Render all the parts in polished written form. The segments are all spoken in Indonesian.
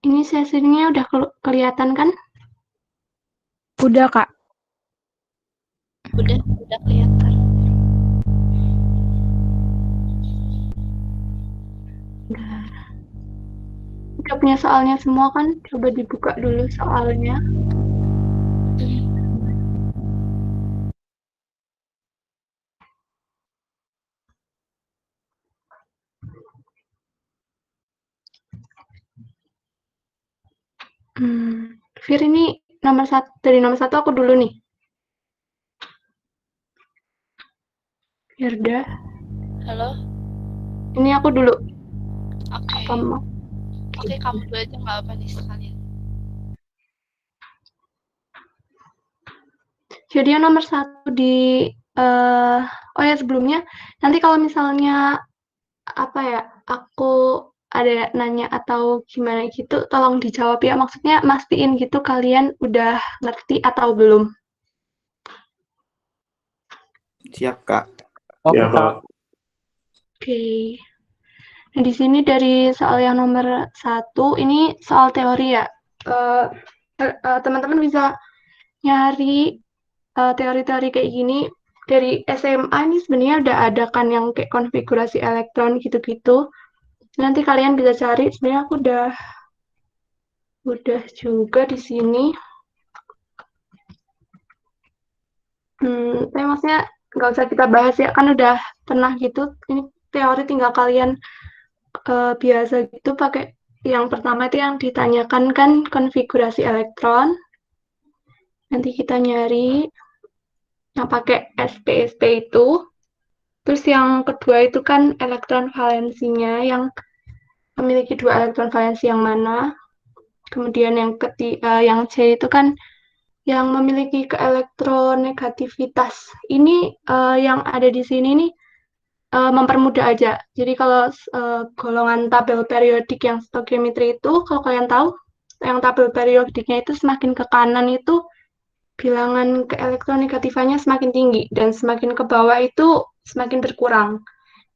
Ini sesinya udah kelihatan kan? Udah, Kak. Udah kelihatan. Udah punya soalnya semua kan? Coba dibuka dulu soalnya. Fir, ini dari nomor satu aku dulu nih. Firda. Halo? Ini aku dulu. Oke. Oke, kamu dulu aja nggak apa nih sekalian. Jadi yang nomor satu di oh ya sebelumnya nanti kalau misalnya apa ya aku ada nanya atau gimana gitu tolong dijawab ya, maksudnya mastiin gitu kalian udah ngerti atau belum. Siap, Kak. Oke, Ya, Kak. Oke. Nah, di sini dari soal yang nomor satu ini soal teori ya. Teman-teman bisa nyari teori-teori kayak gini dari SMA. Ini sebenarnya udah ada kan yang kayak konfigurasi elektron gitu-gitu. Nanti kalian bisa cari. Sebenarnya aku udah juga di sini. Tapi maksudnya nggak usah kita bahas ya, kan udah pernah gitu. Ini teori tinggal kalian biasa gitu pakai yang pertama itu yang ditanyakan kan konfigurasi elektron. Nanti kita nyari yang pakai SPSP itu. Terus yang kedua itu kan elektron valensinya yang memiliki 2 elektron valensi yang mana. Kemudian yang C itu kan yang memiliki keelektronegativitas. Ini yang ada di sini nih mempermudah aja. Jadi kalau golongan tabel periodik yang stoichiometry itu, kalau kalian tahu, yang tabel periodiknya itu semakin ke kanan itu bilangan keelektronegatifannya semakin tinggi dan semakin ke bawah itu semakin berkurang.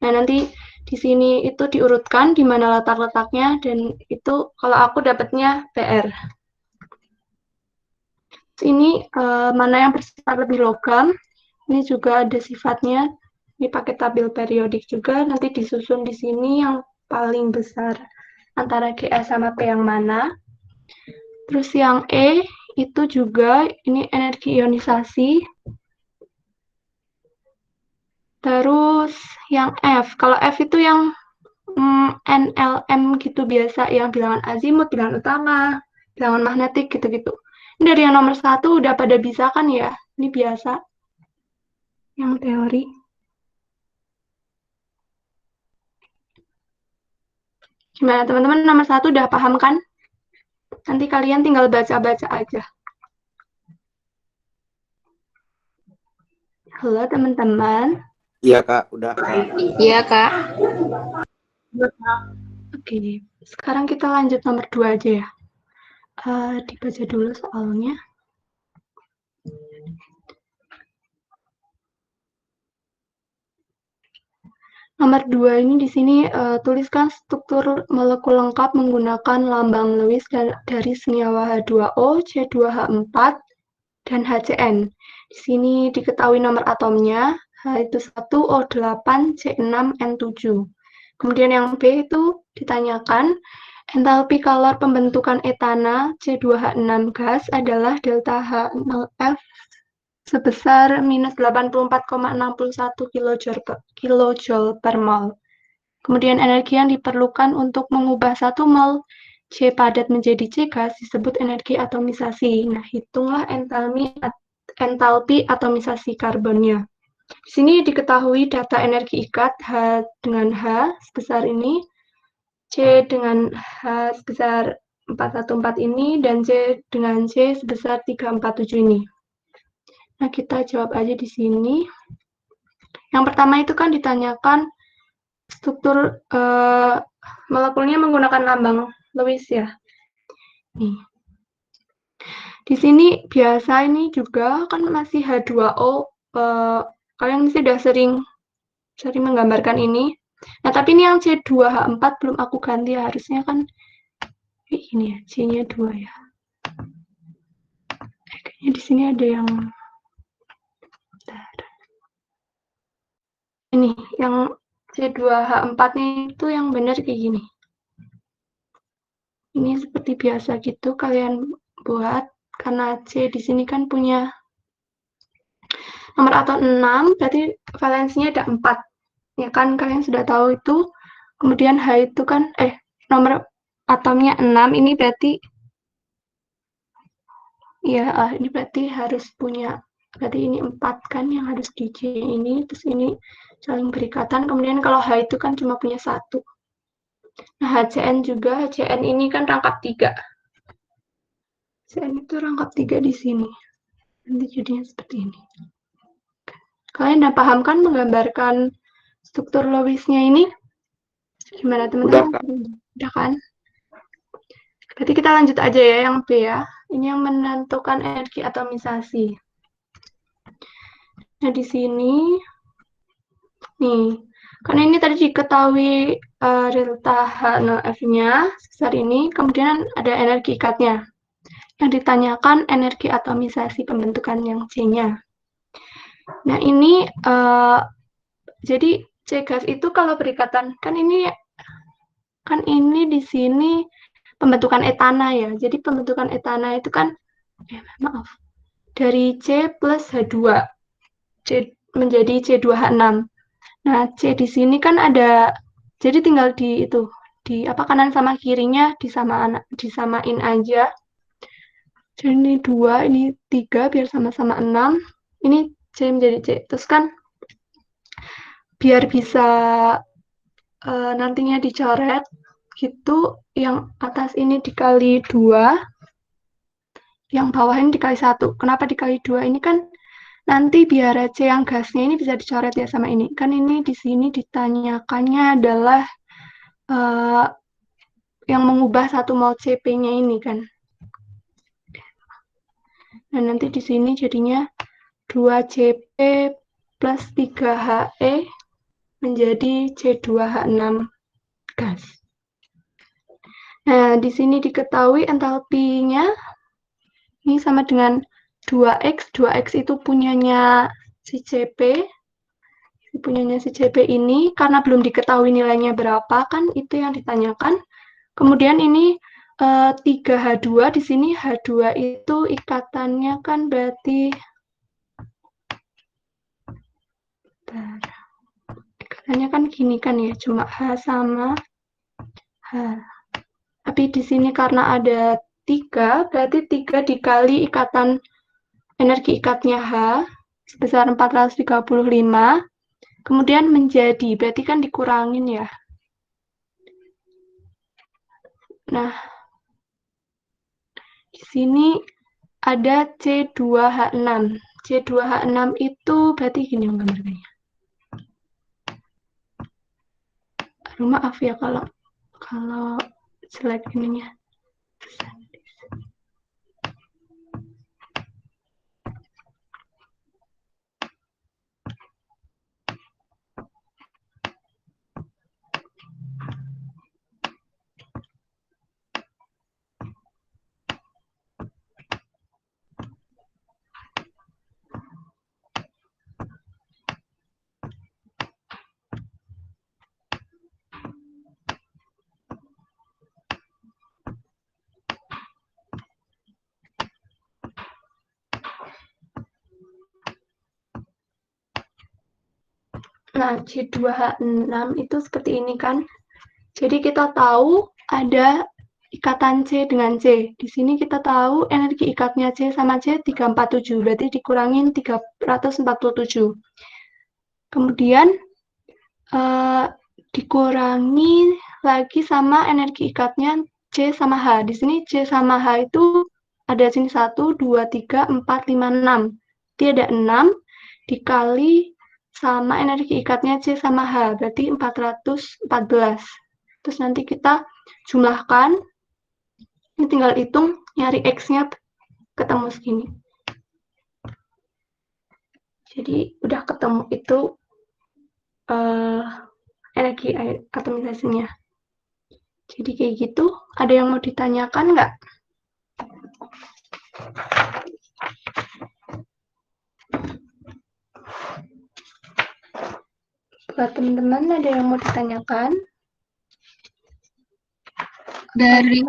Nah, nanti di sini itu diurutkan di mana letak-letaknya dan itu kalau aku dapatnya PR. Ini mana yang bersifat lebih logam, ini juga ada sifatnya, ini pakai tabel periodik juga, nanti disusun di sini yang paling besar antara GA sama P yang mana. Terus yang E itu juga ini energi ionisasi. Terus yang F, kalau F itu yang NLM gitu biasa, yang bilangan azimut, bilangan utama, bilangan magnetik gitu-gitu. Ini dari yang nomor satu udah pada bisa kan ya? Ini biasa. Yang teori. Gimana teman-teman, nomor satu udah paham kan? Nanti kalian tinggal baca-baca aja. Halo teman-teman. Iya, Kak. Udah, Kak. Iya, Kak. Oke, sekarang kita lanjut nomor 2 aja ya. Dibaca dulu soalnya. Nomor 2 ini di sini tuliskan struktur molekul lengkap menggunakan lambang Lewis dari senyawa H2O, C2H4, dan HCN. Di sini diketahui nomor atomnya, H itu 1, O8, C6, N7. Kemudian yang B itu ditanyakan, entalpi kalor pembentukan etana C2H6 gas adalah delta H0F sebesar minus 84,61 kilojoule per mol. Kemudian energi yang diperlukan untuk mengubah 1 mol C padat menjadi C gas disebut energi atomisasi. Nah, hitunglah entalpi atomisasi karbonnya. Di sini diketahui data energi ikat H dengan H sebesar ini, C dengan H sebesar 414 ini, dan C dengan C sebesar 347 ini. Nah, kita jawab aja di sini. Yang pertama itu kan ditanyakan struktur molekulnya menggunakan lambang Lewis ya. Nih. Di sini biasa ini juga kan masih H2O. Kalian sudah sering menggambarkan ini. Nah, tapi ini yang C2H4 belum aku ganti, harusnya kan Ini ya, C-nya 2 ya. Kayaknya di sini ada yang ini, yang C2H4-nya itu yang benar kayak gini. Ini seperti biasa gitu kalian buat, karena C di sini kan punya nomor atom 6, berarti valensinya ada 4. Ya kan, kalian sudah tahu itu. Kemudian H itu kan, nomor atomnya 6, ini berarti, ya ini berarti harus punya, berarti ini 4 kan yang harus di C ini, terus ini saling berikatan. Kemudian kalau H itu kan cuma punya 1. Nah, HCN juga, HCN ini kan rangkap 3. HCN itu rangkap 3 di sini. Nanti jadinya seperti ini. Kalian udah paham kan menggambarkan struktur Lewisnya ini? Gimana teman-teman? Udah, Kak. Udah kan? Berarti kita lanjut aja ya yang B ya. Ini yang menentukan energi atomisasi. Nah, di sini, nih, kan ini tadi diketahui delta H0F-nya sebesar ini, kemudian ada energi ikatnya. Yang ditanyakan energi atomisasi pembentukan yang C-nya. Nah, ini, jadi C gas itu kalau berikatan, kan ini di sini pembentukan etana ya. Jadi pembentukan etana itu kan, dari C plus H2. C menjadi C2H6. Nah, C di sini kan ada, jadi tinggal di kanan sama kirinya disamain aja. Jadi ini 2, ini 3, biar sama-sama 6. Ini C menjadi C. Terus kan, biar bisa nantinya dicoret, gitu, yang atas ini dikali 2, yang bawah ini dikali 1. Kenapa dikali 2? Ini kan nanti biar C yang gasnya ini bisa dicoret ya sama ini. Kan ini di sini ditanyakannya adalah yang mengubah 1 mol Cp-nya ini kan. Nah, nanti di sini jadinya 2Cp plus 3He menjadi C2H6 gas. Nah, di sini diketahui entalpinya ini sama dengan 2X. 2X itu punyanya si CP. Punyanya si CP ini, karena belum diketahui nilainya berapa, kan itu yang ditanyakan. Kemudian ini 3H2, di sini H2 itu ikatannya kan berarti, ikatannya kan gini kan ya, cuma H sama H. Tapi di sini karena ada 3, berarti 3 dikali ikatan energi ikatnya H sebesar 435, kemudian menjadi, berarti kan dikurangin ya. Nah, di sini ada C2H6. C2H6 itu berarti gini yang gambarnya. Aduh, maaf ya kalau slide ininya. Nah, C2H6 itu seperti ini kan. Jadi kita tahu ada ikatan C dengan C. Di sini kita tahu energi ikatnya C sama C 347, berarti dikurangin 347. Kemudian dikurangi lagi sama energi ikatnya C sama H. Di sini C sama H itu ada sini 1, 2, 3, 4, 5, 6. Dia ada 6 dikali sama energi ikatnya C sama H, berarti 414. Terus nanti kita jumlahkan, ini tinggal hitung, nyari X-nya ketemu segini. Jadi udah ketemu itu energi atomisasinya. Jadi kayak gitu. Ada yang mau ditanyakan nggak? Buat teman-teman ada yang mau ditanyakan? Dari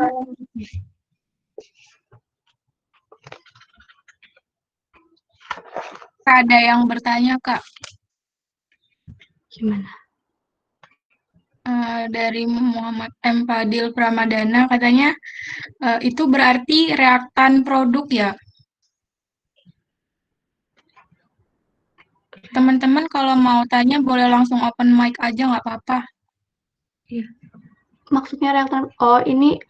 ada yang bertanya, Kak. Gimana? Dari Muhammad M. Fadil Pramadana katanya itu berarti reaktan produk ya. Teman-teman kalau mau tanya boleh langsung open mic aja nggak apa-apa. Iya. Maksudnya reaktan, oh ini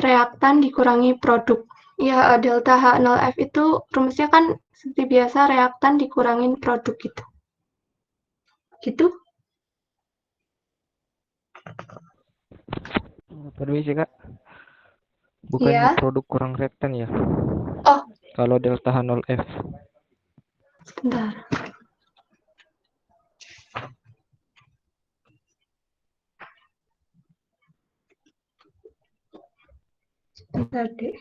reaktan dikurangi produk. Ya, delta H0F itu rumusnya kan seperti biasa reaktan dikurangin produk gitu. Gitu? Permisi Kak, bukannya Iya. produk kurang reaktan ya? Oh, Kalau delta H0F. sebentar. Sebentar deh.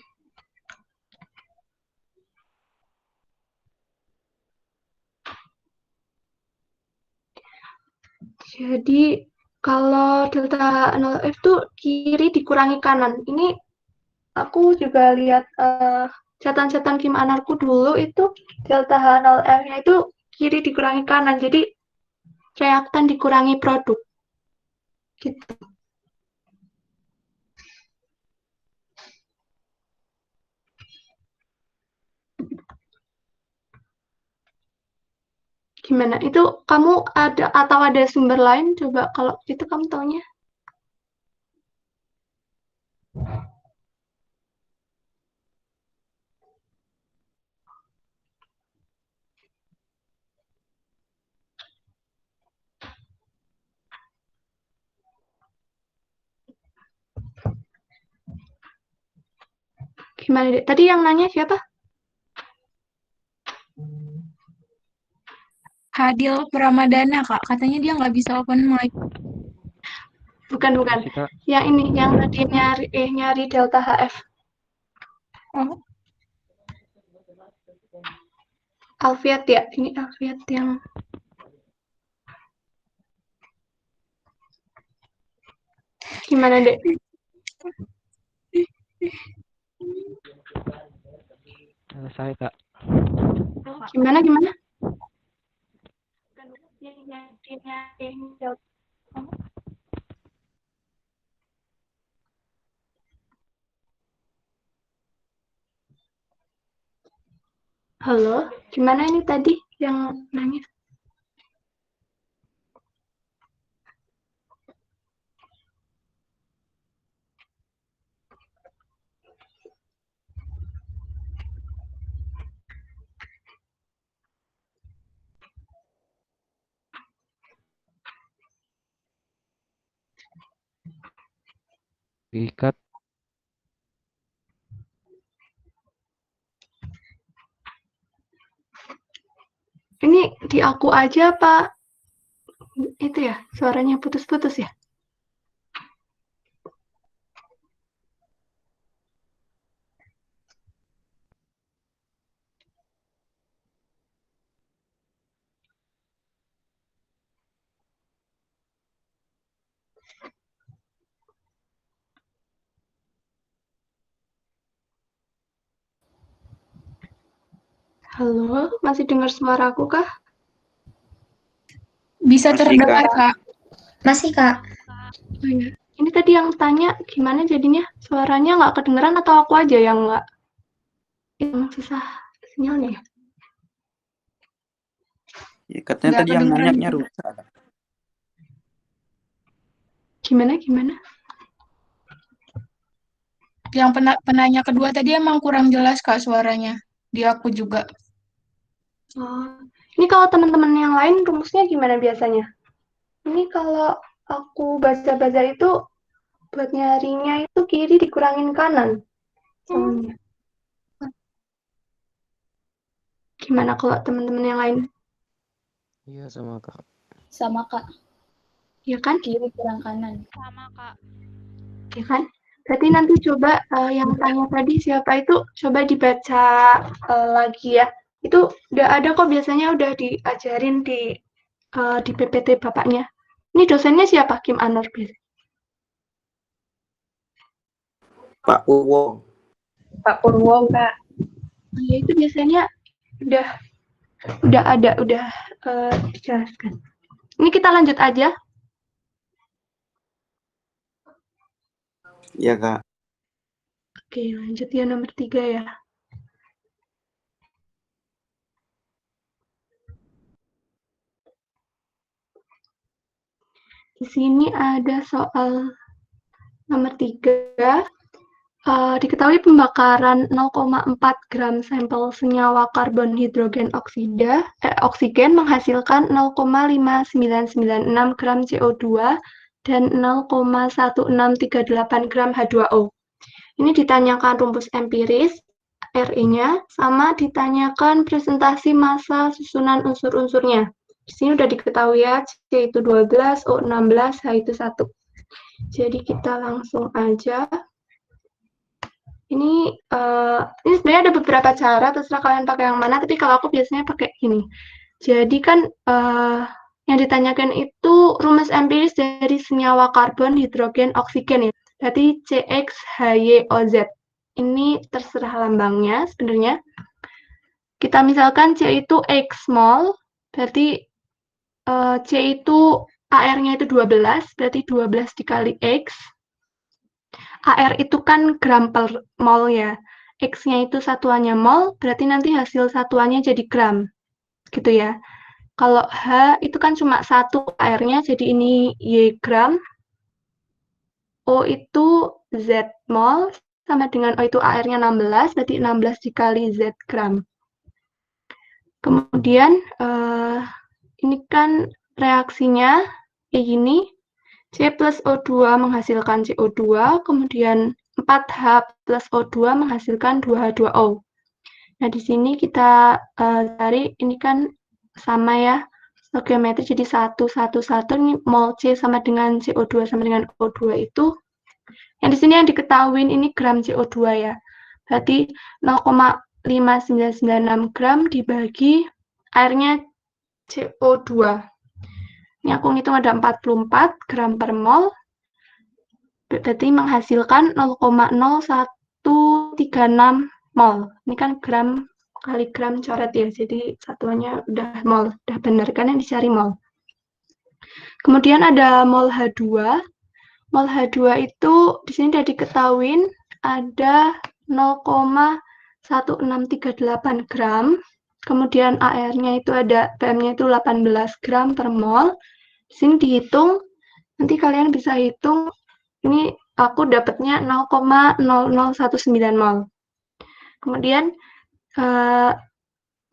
Jadi kalau delta 0F tuh kiri dikurangi kanan. Ini aku juga lihat catatan Kim Anarku dulu itu delta H0F-nya itu kiri dikurangi kanan. Jadi reaktan dikurangi produk. Gitu. Gimana? Itu kamu ada atau ada sumber lain? Coba kalau gitu kamu taunya. Gimana, Dek? Tadi yang nanya siapa? Fadil Pramadana, Kak. Katanya dia nggak bisa open mic. Bukan. Permisi Kak, Yang ini, yang tadi nyari delta HF. Oh, Alfiat ya? Ini Alfiat yang... Gimana, Dek? saya Kak. Gimana? Halo, gimana ini tadi yang nanya? Diikat. Ini di aku aja Pak? Itu ya, suaranya putus-putus ya? Halo, masih dengar suaraku kah? bisa Masih, terdengar, Kak. Kak. Masih, Kak. Oh, iya. Ini tadi yang tanya gimana jadinya? Suaranya nggak kedengeran atau aku aja yang nggak? Yang susah sinyalnya ya? Ya, katanya Nggak tadi yang kedengeran. nanya rusak. Gimana? Yang penanya kedua tadi emang kurang jelas, Kak, suaranya. Di aku juga. Oh, ini kalau teman-teman yang lain rumusnya gimana biasanya? Ini kalau aku baca-baca itu buat nyarinya itu kiri dikurangin kanan. Soalnya. Gimana kalau teman-teman yang lain? Iya sama Kak. Sama, Kak. Ya kan? Kiri kurang kanan. Sama, Kak. ya kan? Berarti nanti coba yang tanya tadi siapa itu coba dibaca lagi ya. Itu udah ada kok, biasanya udah diajarin di PPT bapaknya. Ini dosennya siapa? Kim Anwar biasanya. Pak Purwo. Pak Purwo, Kak. Ya itu biasanya udah ada, dijelaskan. Ini kita lanjut aja. Iya, Kak. Oke, lanjut ya nomor 3 ya. Di sini ada soal nomor 3. Diketahui pembakaran 0,4 gram sampel senyawa karbon hidrogen oksigen menghasilkan 0,5996 gram CO2 dan 0,1638 gram H2O. Ini ditanyakan rumus empiris, RE-nya, sama ditanyakan presentasi massa susunan unsur-unsurnya. Di sini udah diketahui ya, C itu 12, O 16, H itu 1. Jadi kita langsung aja. Ini sebenarnya ada beberapa cara, terserah kalian pakai yang mana, tapi kalau aku biasanya pakai ini. Jadi kan yang ditanyakan itu rumus empiris dari senyawa karbon hidrogen oksigen ya. Berarti CXHYOZ. Ini terserah lambangnya sebenarnya. Kita misalkan C itu X mol, berarti C itu AR-nya itu 12, berarti 12 dikali X. AR itu kan gram per mol ya. X-nya itu satuannya mol, berarti nanti hasil satuannya jadi gram. Gitu ya. Kalau H itu kan cuma satu AR-nya, jadi ini Y gram. O itu Z mol, sama dengan O itu AR-nya 16, berarti 16 dikali Z gram. Kemudian, ini kan reaksinya kayak gini. C plus O2 menghasilkan CO2, kemudian 4H plus O2 menghasilkan 2H2O. Nah, di sini kita cari, ini kan sama ya, stoikiometri, jadi 1, 1, 1, ini mol C sama dengan CO2 sama dengan O2 itu. Yang di sini yang diketahuin ini gram CO2 ya. Berarti 0,5996 gram dibagi airnya CO2. Ini aku ngitung ada 44 gram per mol, berarti menghasilkan 0,0136 mol. Ini kan gram kali gram coret ya, jadi satuannya udah mol, udah benar kan yang dicari mol. Kemudian ada mol H2. Mol H2 itu di sini udah diketahuin ada 0,1638 gram. Kemudian AR-nya itu ada, PM-nya itu 18 gram per mol. Di sini dihitung, nanti kalian bisa hitung, ini aku dapatnya 0,0019 mol. Kemudian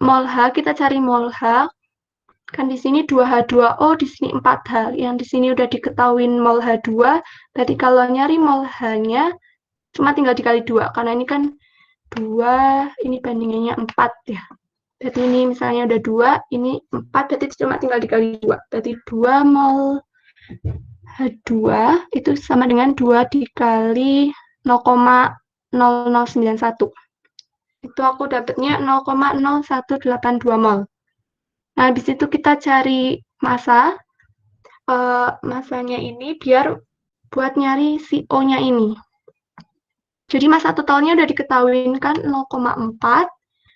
mol H, kita cari mol H, kan di sini 2H2O, di sini 4H. Yang di sini udah diketahuin mol H2, berarti kalau nyari mol H-nya, cuma tinggal dikali 2, karena ini kan 2, ini bandingannya 4 ya. Berarti ini misalnya udah 2, ini 4, berarti cuma tinggal dikali 2. Berarti 2 mol H2 itu sama dengan 2 dikali 0,0091. Itu aku dapatnya 0,0182 mol. Nah, habis itu kita cari massa. Massanya ini biar buat nyari si O-nya ini. Jadi massa totalnya udah diketahuin kan 0,4.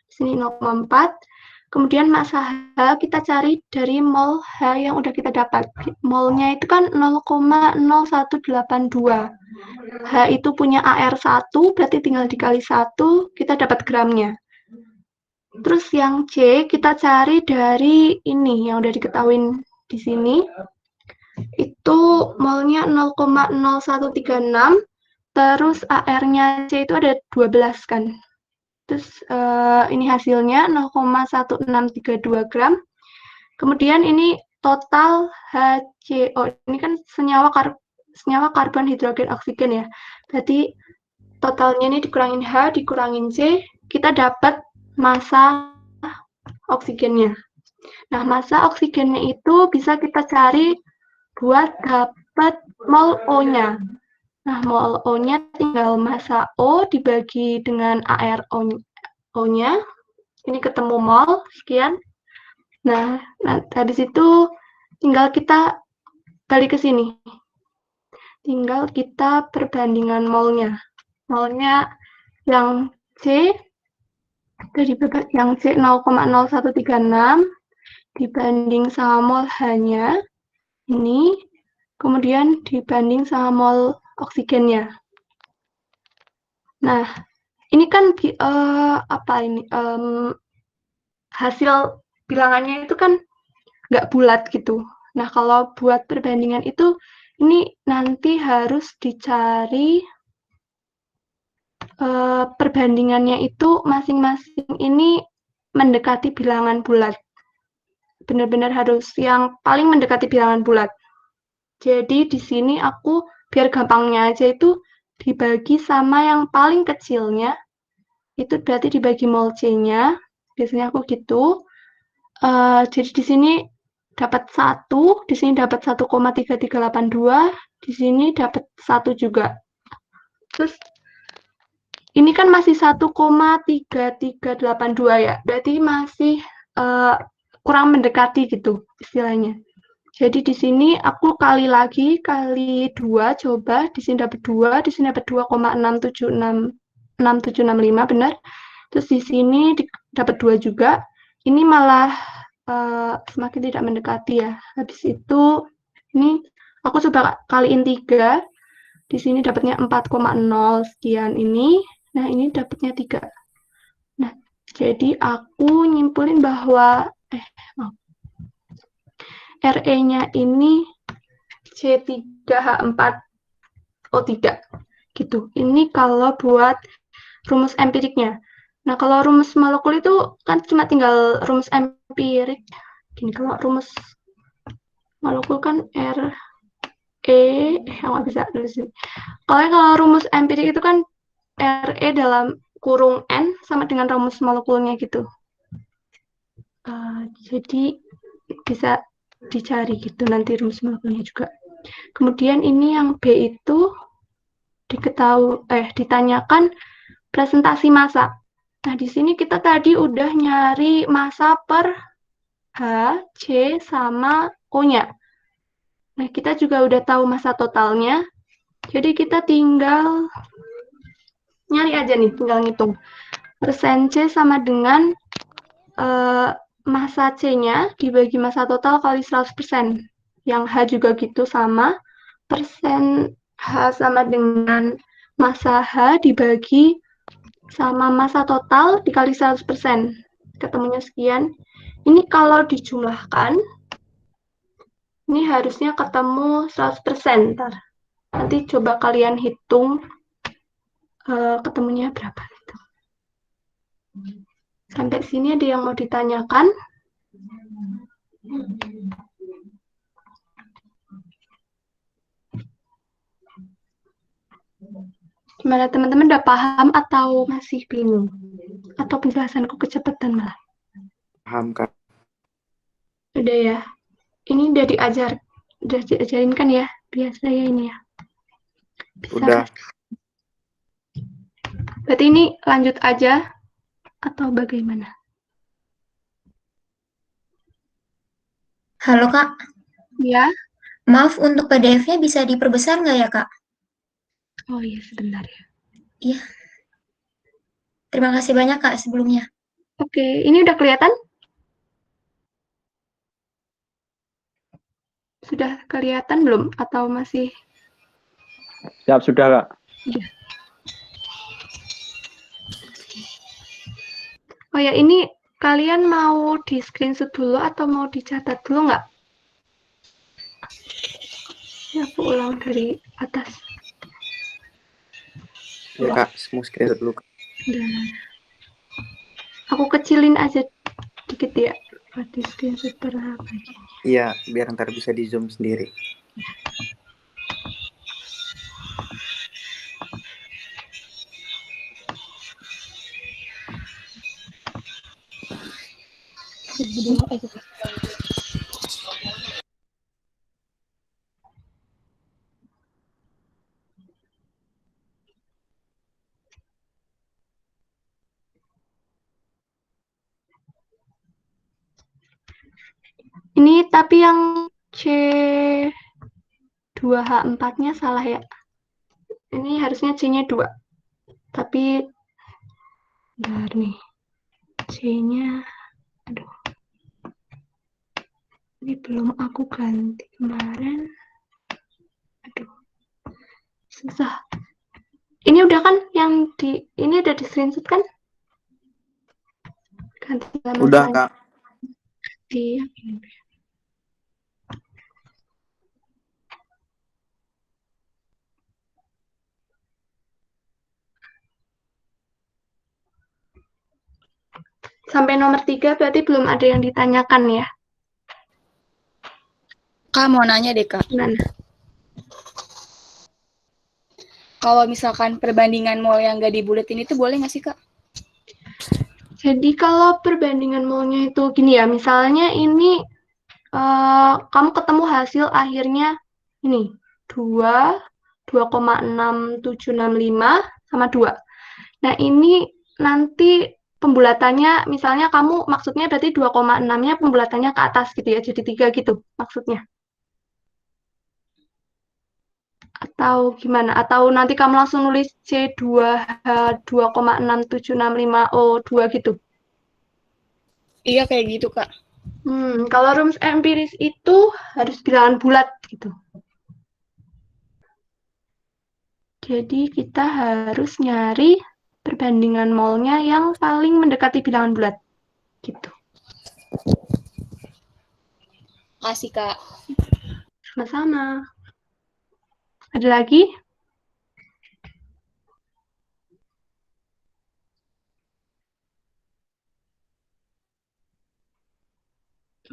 Sini 0,4. Kemudian massa H kita cari dari mol H yang udah kita dapat. Molnya itu kan 0,0182. H itu punya AR1, berarti tinggal dikali 1, kita dapat gramnya. Terus yang C kita cari dari ini yang udah diketahuin di sini. Itu molnya 0,0136, terus AR-nya C itu ada 12 kan. Terus ini hasilnya 0,1632 gram. Kemudian ini total HCO. Ini kan senyawa karbon hidrogen oksigen ya. Berarti totalnya ini dikurangin H, dikurangin C, kita dapat massa oksigennya. Nah, massa oksigennya itu bisa kita cari buat dapat mol O-nya. Nah, mol O-nya tinggal massa O dibagi dengan AR O-nya. Ini ketemu mol, sekian. Nah, habis itu tinggal kita balik ke sini. Tinggal kita perbandingan molnya. Molnya yang C, yang C 0,0136 dibanding sama mol H-nya, ini, kemudian dibanding sama mol oksigennya. Nah, ini kan hasil bilangannya itu kan nggak bulat gitu. Nah, kalau buat perbandingan itu, ini nanti harus dicari perbandingannya itu masing-masing ini mendekati bilangan bulat. Benar-benar harus yang paling mendekati bilangan bulat. Jadi di sini aku biar gampangnya aja itu dibagi sama yang paling kecilnya, itu berarti dibagi mol C-nya, biasanya aku gitu. Jadi di sini dapat 1, di sini dapat 1,3382, di sini dapat 1 juga. Terus ini kan masih 1,3382 ya, berarti masih kurang mendekati gitu istilahnya. Jadi di sini aku kali 2 coba, di sini dapat 2, di sini dapat 2,6765 benar. Terus di sini dapat 2 juga. Ini malah semakin tidak mendekati ya. Habis itu ini aku coba kaliin 3. Di sini dapatnya 4,0 sekian ini. Nah, ini dapatnya 3. Nah, jadi aku nyimpulin bahwa RE-nya ini C3H4O3 gitu. Ini kalau buat rumus empiriknya. Nah, kalau rumus molekul itu kan cuma tinggal rumus empirik. Gini, kalau rumus molekul kan nggak bisa tulis ini. Kalau rumus empirik itu kan RE dalam kurung N sama dengan rumus molekulnya gitu. Jadi bisa dicari gitu nanti rumus molekulnya juga. Kemudian ini yang B itu ditanyakan presentasi massa. Nah, di sini kita tadi udah nyari massa per H, C, sama O-nya. Nah, kita juga udah tahu massa totalnya. Jadi kita tinggal nyari aja nih, tinggal ngitung. Persen C sama dengan massa C-nya dibagi massa total kali 100%. Yang H juga gitu sama. Persen H sama dengan massa H dibagi sama massa total dikali 100%. Ketemunya sekian. Ini kalau dijumlahkan, ini harusnya ketemu 100%. Ntar. Nanti coba kalian hitung ketemunya berapa gitu. Sampai sini ada yang mau ditanyakan? Gimana teman-teman, udah paham atau masih bingung? Atau penjelasanku kecepatan malah? Paham, Kak. Udah ya. Ini udah diajarin kan ya? Biasa ya ini ya. Bisa. Udah. Berarti ini lanjut aja atau bagaimana? Halo Kak, Ya. maaf untuk PDF-nya bisa diperbesar nggak ya Kak? Oh iya, sebentar ya. Iya. Terima kasih banyak Kak sebelumnya. Oke, ini udah kelihatan? Sudah kelihatan belum? Atau masih? Siap, sudah Kak. Iya. Oh ya, ini kalian mau di screenshot dulu atau mau dicatat dulu nggak? Ya, aku ulang dari atas. Ya, Kak. Mau screenshot dulu, Kak. Udah. Aku kecilin aja dikit ya. Di screenshot berapa aja. Iya, biar ntar bisa di zoom sendiri. Ini tapi yang C2H4-nya salah ya. Ini harusnya C-nya 2. Tapi bentar nih. C-nya aduh. Ini belum aku ganti kemarin. Aduh. Susah. Ini udah kan yang ini udah di screenshot kan? Ganti nama Udah, saya. Kak. Di sampai nomor 3 berarti belum ada yang ditanyakan ya? Kak, mau nanya deh, Kak. Gimana? Kalau misalkan perbandingan mol yang nggak dibuletin itu boleh nggak sih, Kak? Jadi kalau perbandingan molnya itu gini ya, misalnya ini kamu ketemu hasil akhirnya ini 2,6765 sama 2. Nah ini nanti pembulatannya, misalnya kamu maksudnya berarti 2,6-nya pembulatannya ke atas gitu ya, jadi 3 gitu maksudnya. Atau gimana? Atau nanti kamu langsung nulis C2H 2,6765O2 gitu? Iya, kayak gitu, Kak. Kalau rumus empiris itu harus bilangan bulat gitu. Jadi kita harus nyari perbandingan molnya yang paling mendekati bilangan bulat. Gitu. Kasih, Kak. Sama-sama. Ada lagi?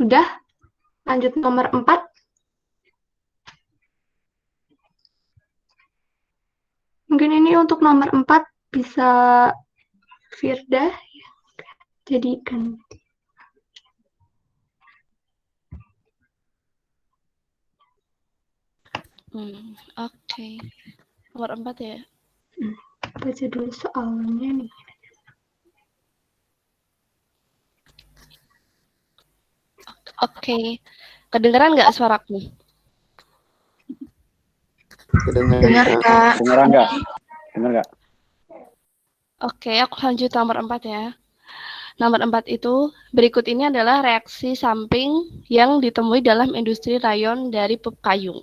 Udah? Lanjut nomor 4. Mungkin ini untuk nomor 4 bisa Firda jadikan. Oke. Nomor 4 ya? Baca dulu soalnya nih. Oke. Kedengeran nggak suaraku? Kedengeran, Kak. Dengeran nggak? Dengar nggak? Oke, aku lanjut nomor 4 ya. Nomor 4 itu, berikut ini adalah reaksi samping yang ditemui dalam industri rayon dari pup kayu.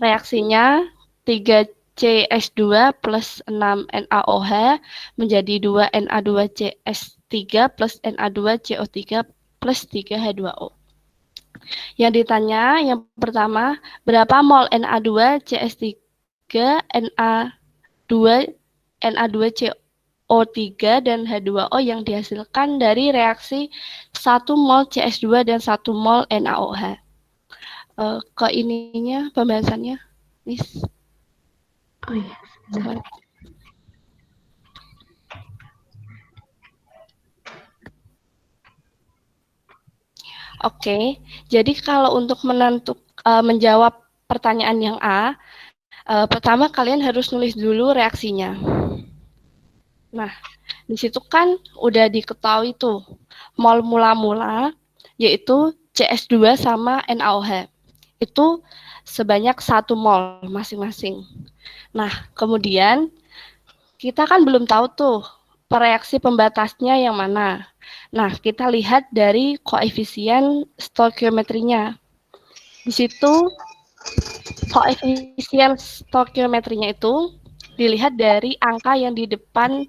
Reaksinya 3CS2 plus 6 NaOH menjadi 2 Na2CS3 plus Na2CO3 plus 3H2O. Yang ditanya, yang pertama, berapa mol Na2CS3, Na2CO3 dan H2O yang dihasilkan dari reaksi 1 mol CS2 dan 1 mol NaOH. Ke ininya pembahasannya, Miss. Oh iya. Oke, jadi kalau untuk menjawab pertanyaan yang A, pertama kalian harus nulis dulu reaksinya. Nah, di situ kan udah diketahui tuh mol mula-mula yaitu CS2 sama NaOH. Itu sebanyak 1 mol masing-masing. Nah, kemudian kita kan belum tahu tuh reaksi pembatasnya yang mana. Nah, kita lihat dari koefisien stoikiometrinya. Di situ koefisien stoikiometrinya itu dilihat dari angka yang di depan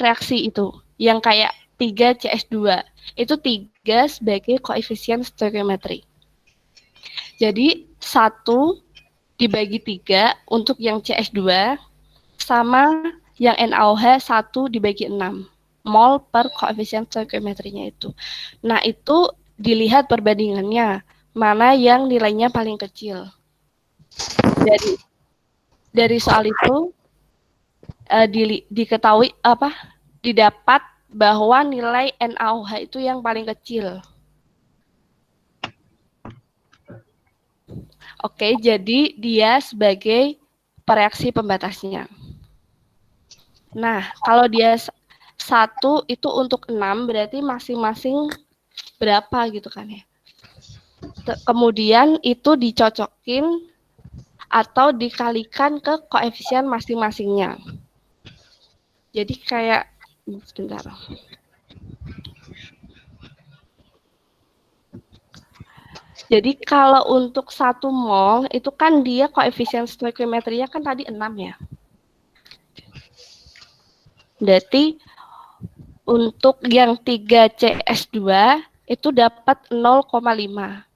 reaksi itu, yang kayak 3CS2. Itu 3 sebagai koefisien stoikiometri. Jadi 1 dibagi 3 untuk yang CS2 sama yang NaOH 1 dibagi 6 mol per koefisien stoikiometrinya itu. Nah, itu dilihat perbandingannya, mana yang nilainya paling kecil. Dari soal itu diketahui didapat bahwa nilai NaOH itu yang paling kecil. Oke, jadi dia sebagai reaksi pembatasnya. Nah, kalau dia 1 itu untuk 6, berarti masing-masing berapa gitu kan ya. Kemudian itu dicocokin atau dikalikan ke koefisien masing-masingnya. Jadi kayak, sebentar. Jadi kalau untuk 1 mol itu kan dia koefisien stoikiometrinya kan tadi 6 ya. Berarti untuk yang 3CS2 itu dapat 0,5.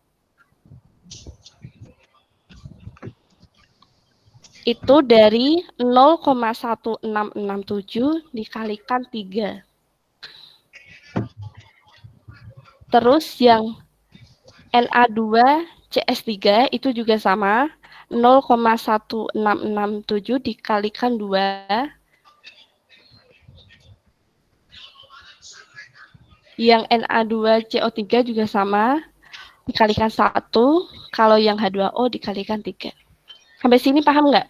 Itu dari 0,1667 dikalikan 3. Terus yang Na2CS3 itu juga sama, 0,1667 dikalikan 2. Yang Na2CO3 juga sama, dikalikan 1. Kalau yang H2O dikalikan 3. Sampai sini paham nggak?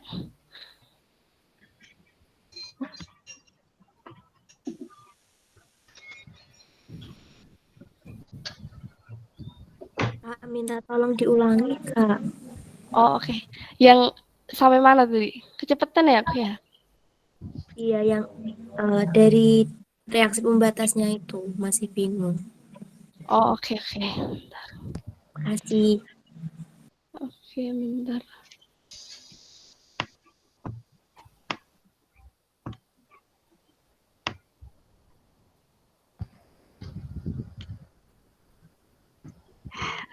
Kak, minta tolong diulangi, Kak. Oh, oke. Yang sampai mana tadi? Kecepatan ya aku ya? Iya, yang dari reaksi pembatasnya itu masih bingung. Oh, oke. Kasih. Oke, bentar.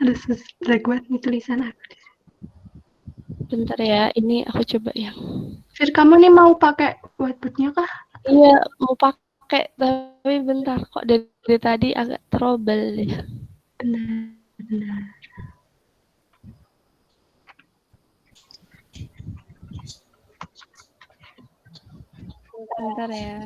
Aduh, jelek banget nih tulisan aku. Bentar ya, ini aku coba ya. Fir, kamu nih mau pakai whiteboard-nya kah? Iya, mau pakai, tapi bentar kok dari tadi agak trouble ya. Benar. Bentar ya.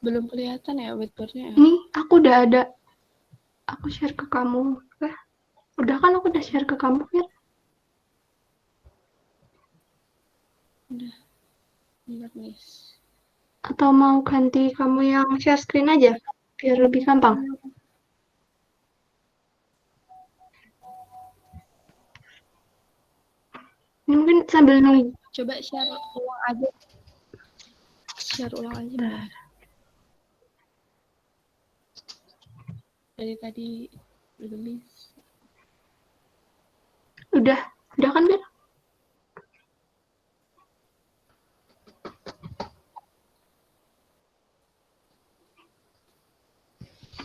Belum kelihatan ya whiteboard-nya. Nih, aku udah ada. Aku share ke kamu. Udah kan aku udah share ke kamu, Fir? Udah. Bentar, Miss. Atau mau ganti kamu yang share screen aja? Biar lebih gampang. Ini mungkin sambil nunggu. Coba share ulang aja. Share ulang aja. Bentar. Dari tadi belum bisa. Udah kan, Fir?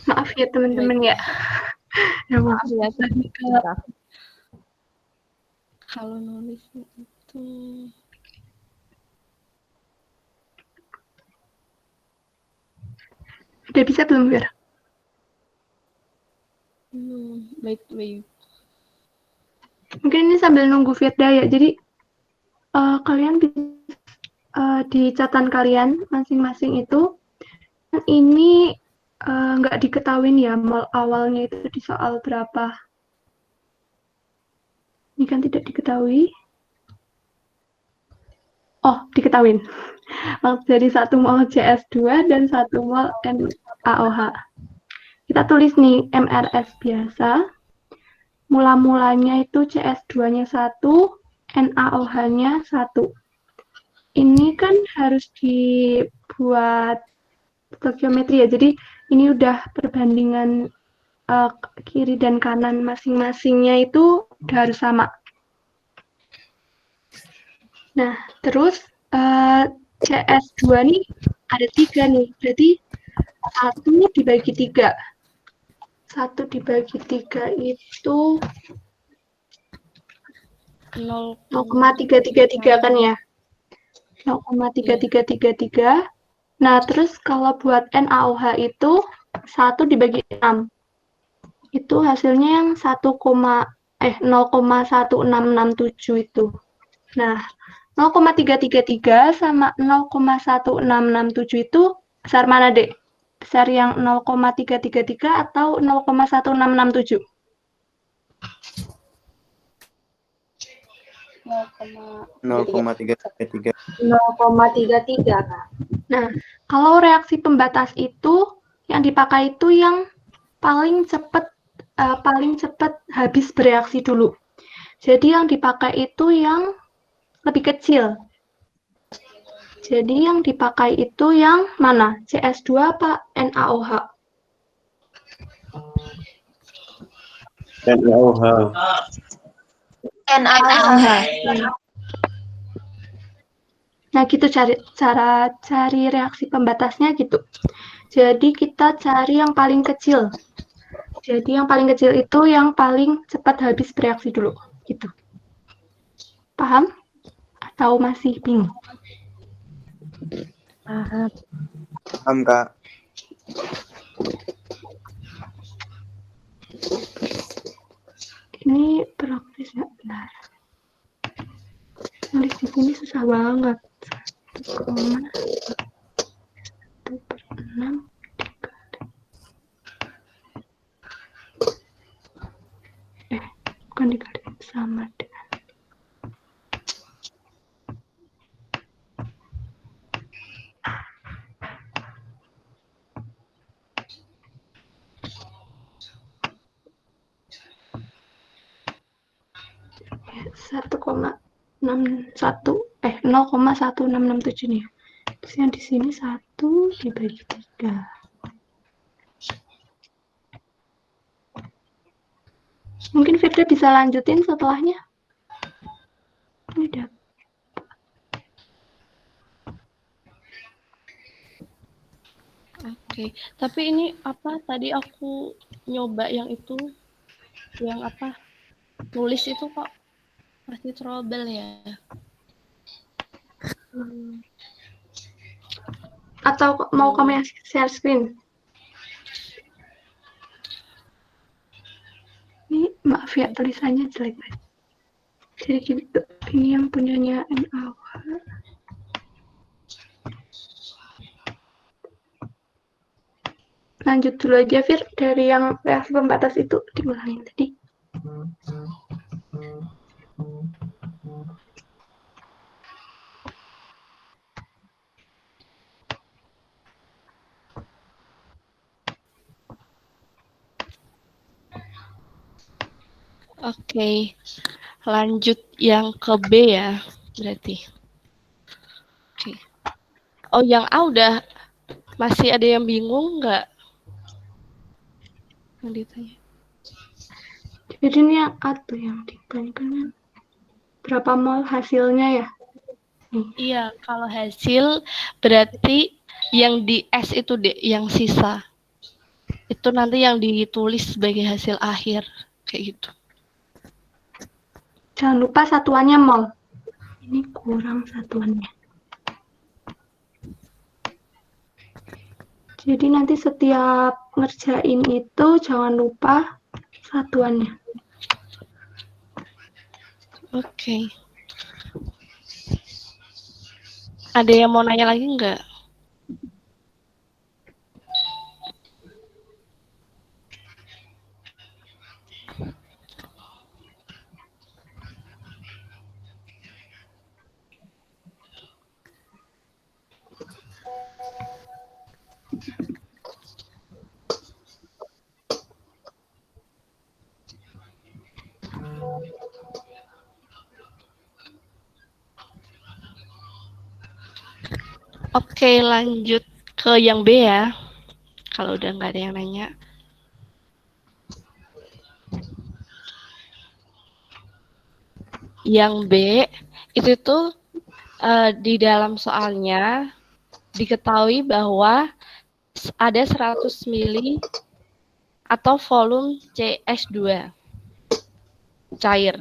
Maaf ya teman-teman ya. Ya Maaf ya tadi kalau nulisnya itu udah bisa belum, Fir? Wait. Mungkin ini sambil nunggu Firda ya. Jadi kalian bisa di catatan kalian masing-masing itu ini nggak diketahuin ya awalnya itu di soal berapa. Ini kan tidak diketahui. Oh, diketahuin. Jadi 1 mol CS2 dan 1 mol NaOH. Kita tulis nih MRS biasa. Mula-mulanya itu CS2-nya 1, NaOH-nya 1. Ini kan harus dibuat stoikiometri ya. Jadi ini udah perbandingan kiri dan kanan masing-masingnya itu udah harus sama. Nah, terus CS2 nih ada 3 nih. Berarti 1 dibagi 3. 1 dibagi 3 itu 0,333 kan ya? 0,3333. Nah, terus kalau buat NaOH itu 1 dibagi 6. Itu hasilnya yang 0,1667 itu. Nah, 0,333 sama 0,1667 itu besar mana, Dek? Besar yang 0,333 atau 0,1667? 0,333. 0,33, Kak. Nah, kalau reaksi pembatas itu yang dipakai itu yang paling cepat habis bereaksi dulu. Jadi yang dipakai itu yang lebih kecil. Jadi yang dipakai itu yang mana? CS2 apa NaOH? NaOH. NaOH. Nah, gitu cara cari reaksi pembatasnya gitu. Jadi kita cari yang paling kecil. Jadi yang paling kecil itu yang paling cepat habis bereaksi dulu, gitu. Paham? Atau masih bingung? Paham. Paham, Kak. Ini progresnya benar. Nulis di sini susah banget. 1,1/6. Bukan dikali sama dengan. Ya, 0,1667 nih. Terus yang di sini 1 dibagi 3. Mungkin Firda bisa lanjutin setelahnya. Ini udah. Oke, tapi ini apa tadi aku nyoba yang itu, yang apa, tulis itu kok masih trouble ya. Atau mau kamu yang share screen? Ini maaf ya, tulisannya jelek banget. Jadi gitu, ini yang punyanya NaOH. Lanjut dulu aja, Fir, dari yang reaksi pembatas itu diulangin tadi. Oke, lanjut yang ke B ya, berarti. Oke. Oh, yang A udah, masih ada yang bingung nggak? Yang ditanya. Jadi ini yang A tuh yang dibandingkan berapa mol hasilnya ya? Iya, kalau hasil berarti yang di S itu deh, yang sisa. Itu nanti yang ditulis sebagai hasil akhir, kayak gitu. Jangan lupa satuannya mol. Ini kurang satuannya. Jadi nanti setiap ngerjain itu jangan lupa satuannya. Oke. Ada yang mau nanya lagi nggak? Oke, lanjut ke yang B ya. Kalau udah nggak ada yang nanya. Yang B itu tuh di dalam soalnya diketahui bahwa ada 100 mili atau volume CS2 cair.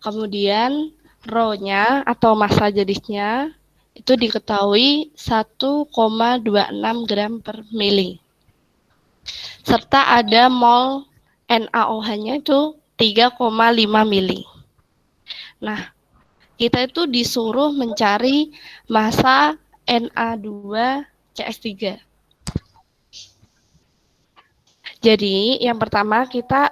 Kemudian rho-nya atau massa jenisnya itu diketahui 1,26 gram per mili. serta ada mol NaOH-nya itu 3,5 mili. Nah, kita itu disuruh mencari massa Na2CS3. Jadi, yang pertama kita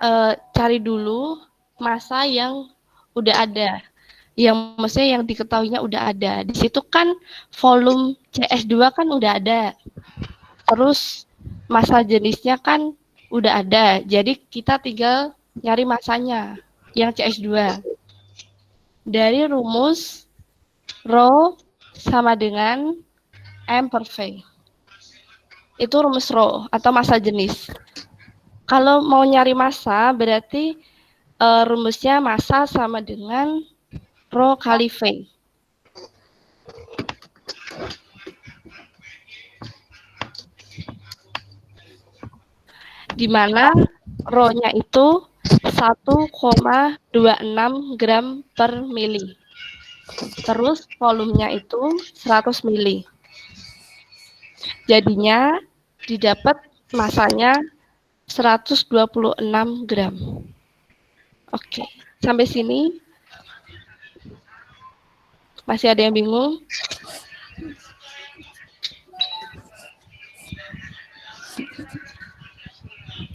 cari dulu massa yang udah ada. Yang maksudnya yang diketahuinya udah ada. Di situ kan volume CS2 kan udah ada. Terus massa jenisnya kan udah ada. Jadi kita tinggal nyari massanya yang CS2. Dari rumus Rho sama dengan M per V. Itu rumus Rho atau massa jenis. Kalau mau nyari massa berarti rumusnya massa sama dengan Rho kali V. Di mana Rho-nya itu 1,26 gram per mili. Terus volumenya itu 100 mili. Jadinya didapat massanya 126 gram. Oke, sampai sini masih ada yang bingung?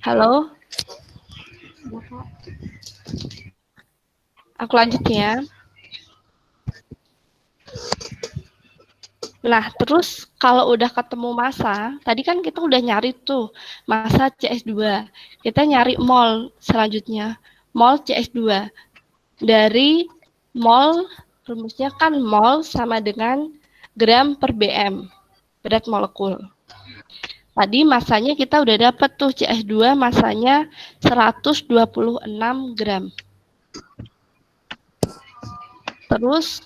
Halo? Aku lanjut ya. Nah, terus kalau udah ketemu massa, tadi kan kita udah nyari tuh massa CS2. Kita nyari mol selanjutnya, mol CS2. Dari mol, rumusnya kan mol sama dengan gram per BM, berat molekul. Tadi massanya kita udah dapat tuh CS2 massanya 126 gram. Terus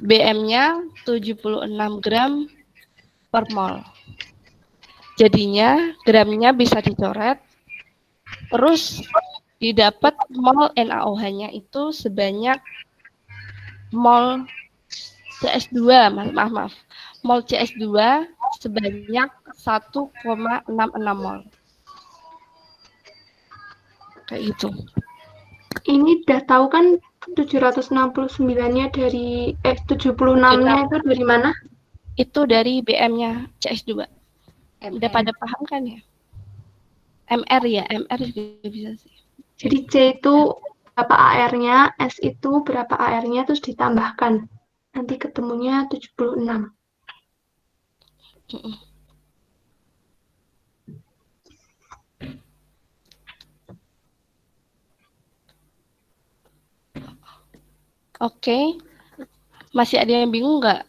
BM-nya 76 gram per mol. Jadinya gramnya bisa dicoret. Terus didapat mol NaOH-nya itu sebanyak mol CS2, maaf. Mol CS2 sebanyak 1,66 mol. Kayak gitu. Ini udah tahu kan 769-nya dari 76-nya itu dari mana? Itu dari BM-nya CS2. Udah pada paham kan ya? MR ya, MR juga bisa sih. Jadi C itu berapa AR-nya, S itu berapa AR-nya, terus ditambahkan. Nanti ketemunya 76. Oke. Masih ada yang bingung nggak?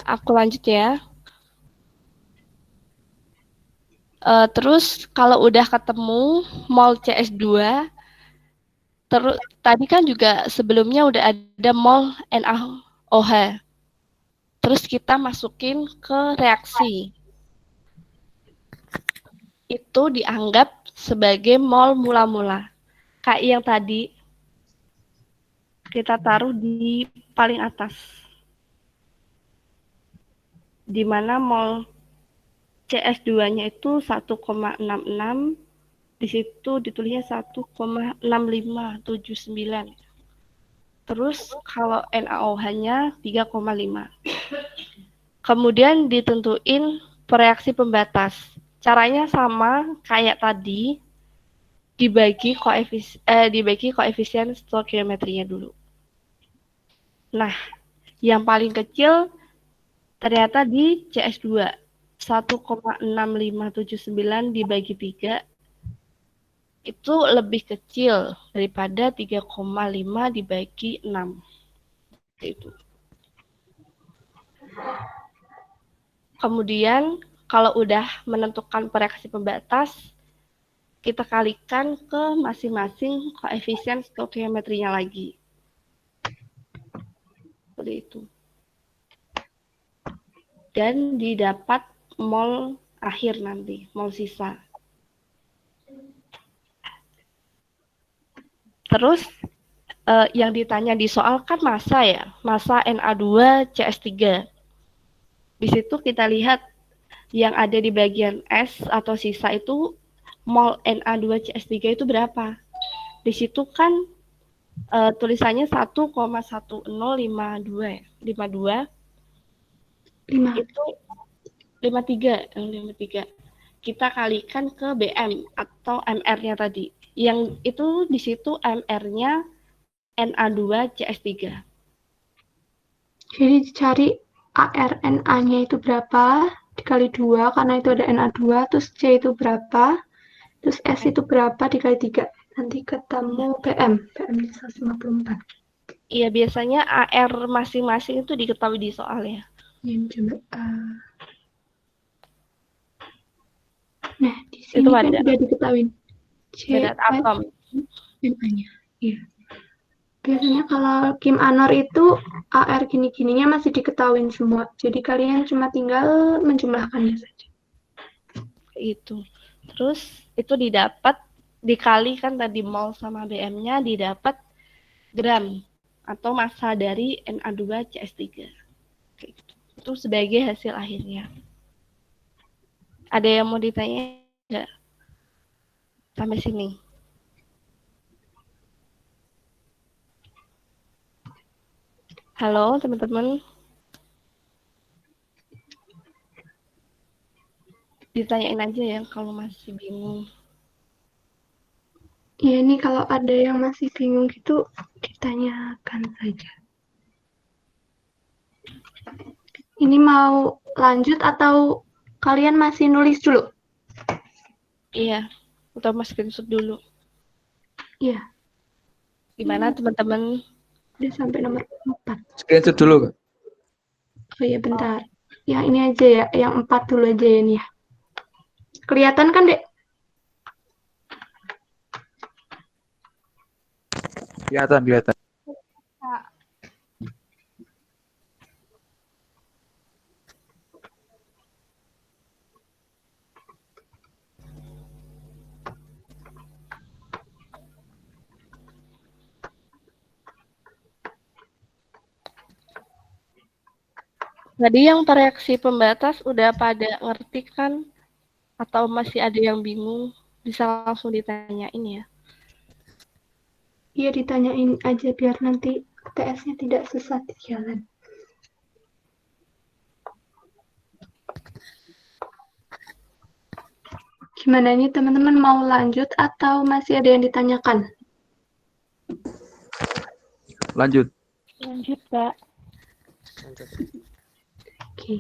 Aku lanjut ya. Terus kalau udah ketemu mol CS2, terus tadi kan juga sebelumnya udah ada mol NaOH. Terus kita masukin ke reaksi. Itu dianggap sebagai mol mula-mula. Kayak yang tadi kita taruh di paling atas. Di mana mol CS2-nya itu 1,66, di situ ditulisnya 1,6579. Terus kalau NaOH-nya 3,5. Kemudian ditentuin reaksi pembatas. Caranya sama kayak tadi, dibagi koefisien stoikiometrinya dulu. Nah, yang paling kecil ternyata di CS2. 1,6579 dibagi 3 itu lebih kecil daripada 3,5 dibagi 6. Itu. Kemudian kalau udah menentukan reaksi pembatas, kita kalikan ke masing-masing koefisien stoikiometrinya lagi. Seperti itu. Dan didapat mol akhir nanti, mol sisa. Terus yang ditanya di soal kan massa ya, massa Na2CS3. Di situ kita lihat yang ada di bagian S atau sisa itu mol Na2CS3 itu berapa. Di situ kan tulisannya 1,1052 itu 53. Kita kalikan ke BM atau MR-nya tadi. Yang itu di situ MR-nya Na2CS3. Jadi dicari ARNA-nya itu berapa dikali 2 karena itu ada Na2, terus C itu berapa, terus S itu berapa dikali 3. Nanti ketemu PM 154. Iya, biasanya AR masing-masing itu diketahui di soalnya. Coba. Nah, di sini Itu kan ada. udah diketahui Berat atom. MA-nya. Iya. Biasanya kalau Kim Anor itu AR gini-gininya masih diketahui semua. Jadi kalian cuma tinggal menjumlahkannya saja. Itu. Terus itu didapat dikalikan tadi mol sama BM-nya didapat gram atau massa dari Na2CS3. Itu sebagai hasil akhirnya. Ada yang mau ditanya enggak? Sampai sini. Halo, teman-teman. Ditanyain aja ya kalau masih bingung. Iya nih, kalau ada yang masih bingung gitu, ditanyakan saja. Ini mau lanjut atau kalian masih nulis dulu? Iya, utama screenshot dulu. Iya. Gimana teman-teman? Udah sampai nomor 4. Screenshot dulu, Kak. Oh iya, bentar. Yang ini aja ya, yang 4 dulu aja ya nih ya. Kelihatan kan, Dek? Kelihatan. Tadi yang reaksi pembatas udah pada ngerti kan? Atau masih ada yang bingung? Bisa langsung ditanyain ya. Iya, ditanyain aja biar nanti TS-nya tidak sesat di jalan. Gimana nih teman-teman, mau lanjut atau masih ada yang ditanyakan? Lanjut. Lanjut, Kak. Oke.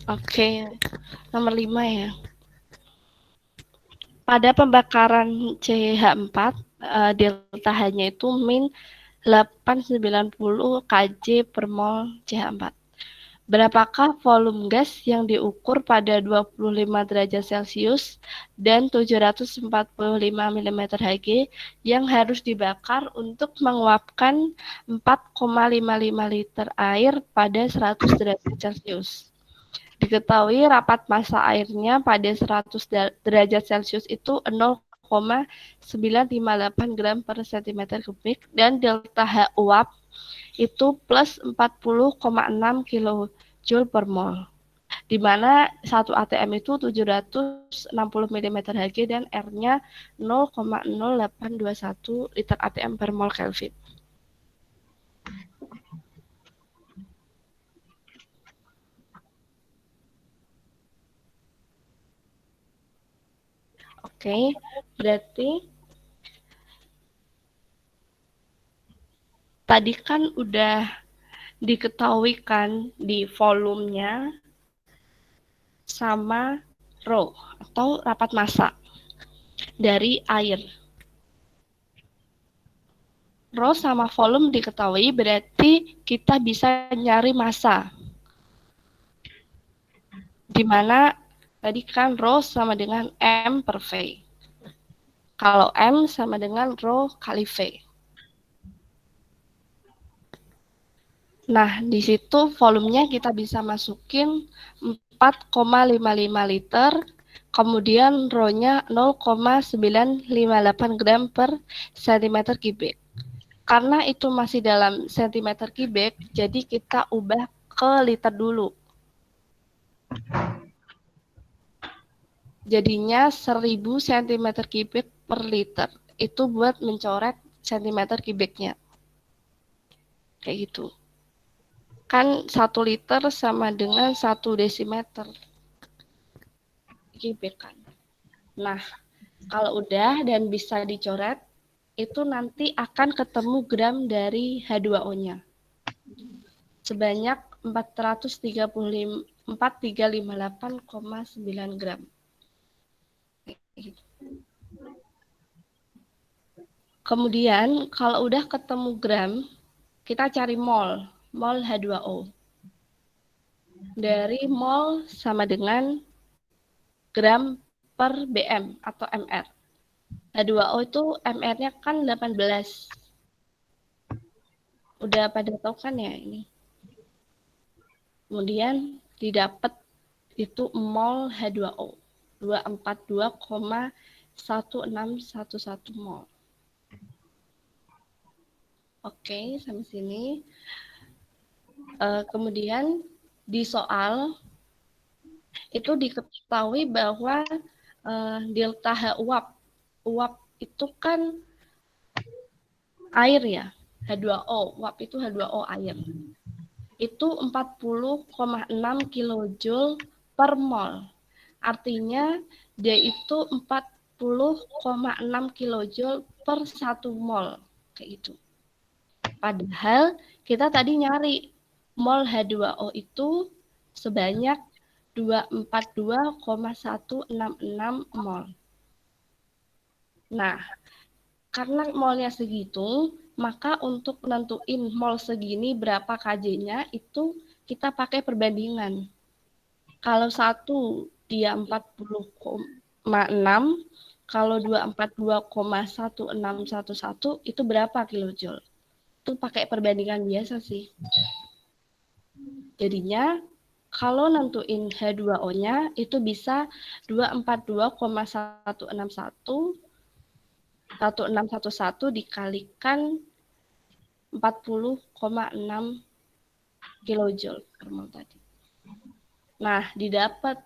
Oke, nomor 5 ya. Pada pembakaran CH4, delta H-nya itu min 890 kJ per mol CH4. Berapakah volume gas yang diukur pada 25 derajat Celcius dan 745 mm Hg yang harus dibakar untuk menguapkan 4,55 liter air pada 100 derajat Celcius? Diketahui rapat massa airnya pada 100 derajat Celcius itu 0,958 gram per cm kubik dan delta H uap itu plus 40,6 kJ per mol, di mana 1 ATM itu 760 mm Hg dan R-nya 0,0821 liter ATM per mol Kelvin. Oke, berarti tadi kan udah diketahui kan di volumenya sama rho atau rapat massa dari air. Rho sama volume diketahui, berarti kita bisa nyari massa. Di mana tadi kan rho sama dengan M per V. Kalau M sama dengan rho kali V. Nah, di situ volumenya kita bisa masukin 4,55 liter, kemudian rho-nya 0,958 gram per cm kubik. Karena itu masih dalam sentimeter kubik, jadi kita ubah ke liter dulu. Jadinya 1000 cm kubik per liter. Itu buat mencoret centimeter kubiknya. Kayak gitu. Kan 1 liter sama dengan 1 desimeter kubik kan. Nah, kalau udah dan bisa dicoret, itu nanti akan ketemu gram dari H2O-nya. Sebanyak 458,9 gram. Kemudian, kalau udah ketemu gram, kita cari mol H2O. Dari mol sama dengan gram per BM atau MR. H2O itu MR-nya kan 18. Udah pada tahu kan ya ini. Kemudian didapat itu mol H2O. 242,1611 mol. Oke, sampai sini. Kemudian di soal itu diketahui bahwa delta H uap itu kan air ya, H2O, uap itu H2O air. Itu 40,6 kilojoule per mol. Artinya dia itu 40,6 kilojoule per 1 mol. Kayak gitu. Padahal kita tadi nyari mol H2O itu sebanyak 242,166 mol. Nah, karena molnya segitu, maka untuk nentuin mol segini berapa Kj-nya itu kita pakai perbandingan. Kalau 1 dia 40,6, kalau 242,1611 itu berapa kilojoule? Itu pakai perbandingan biasa sih. Jadinya kalau nentuin H2O-nya itu bisa 242,1611 dikalikan 40,6 kilojoule per mol tadi. Nah, didapat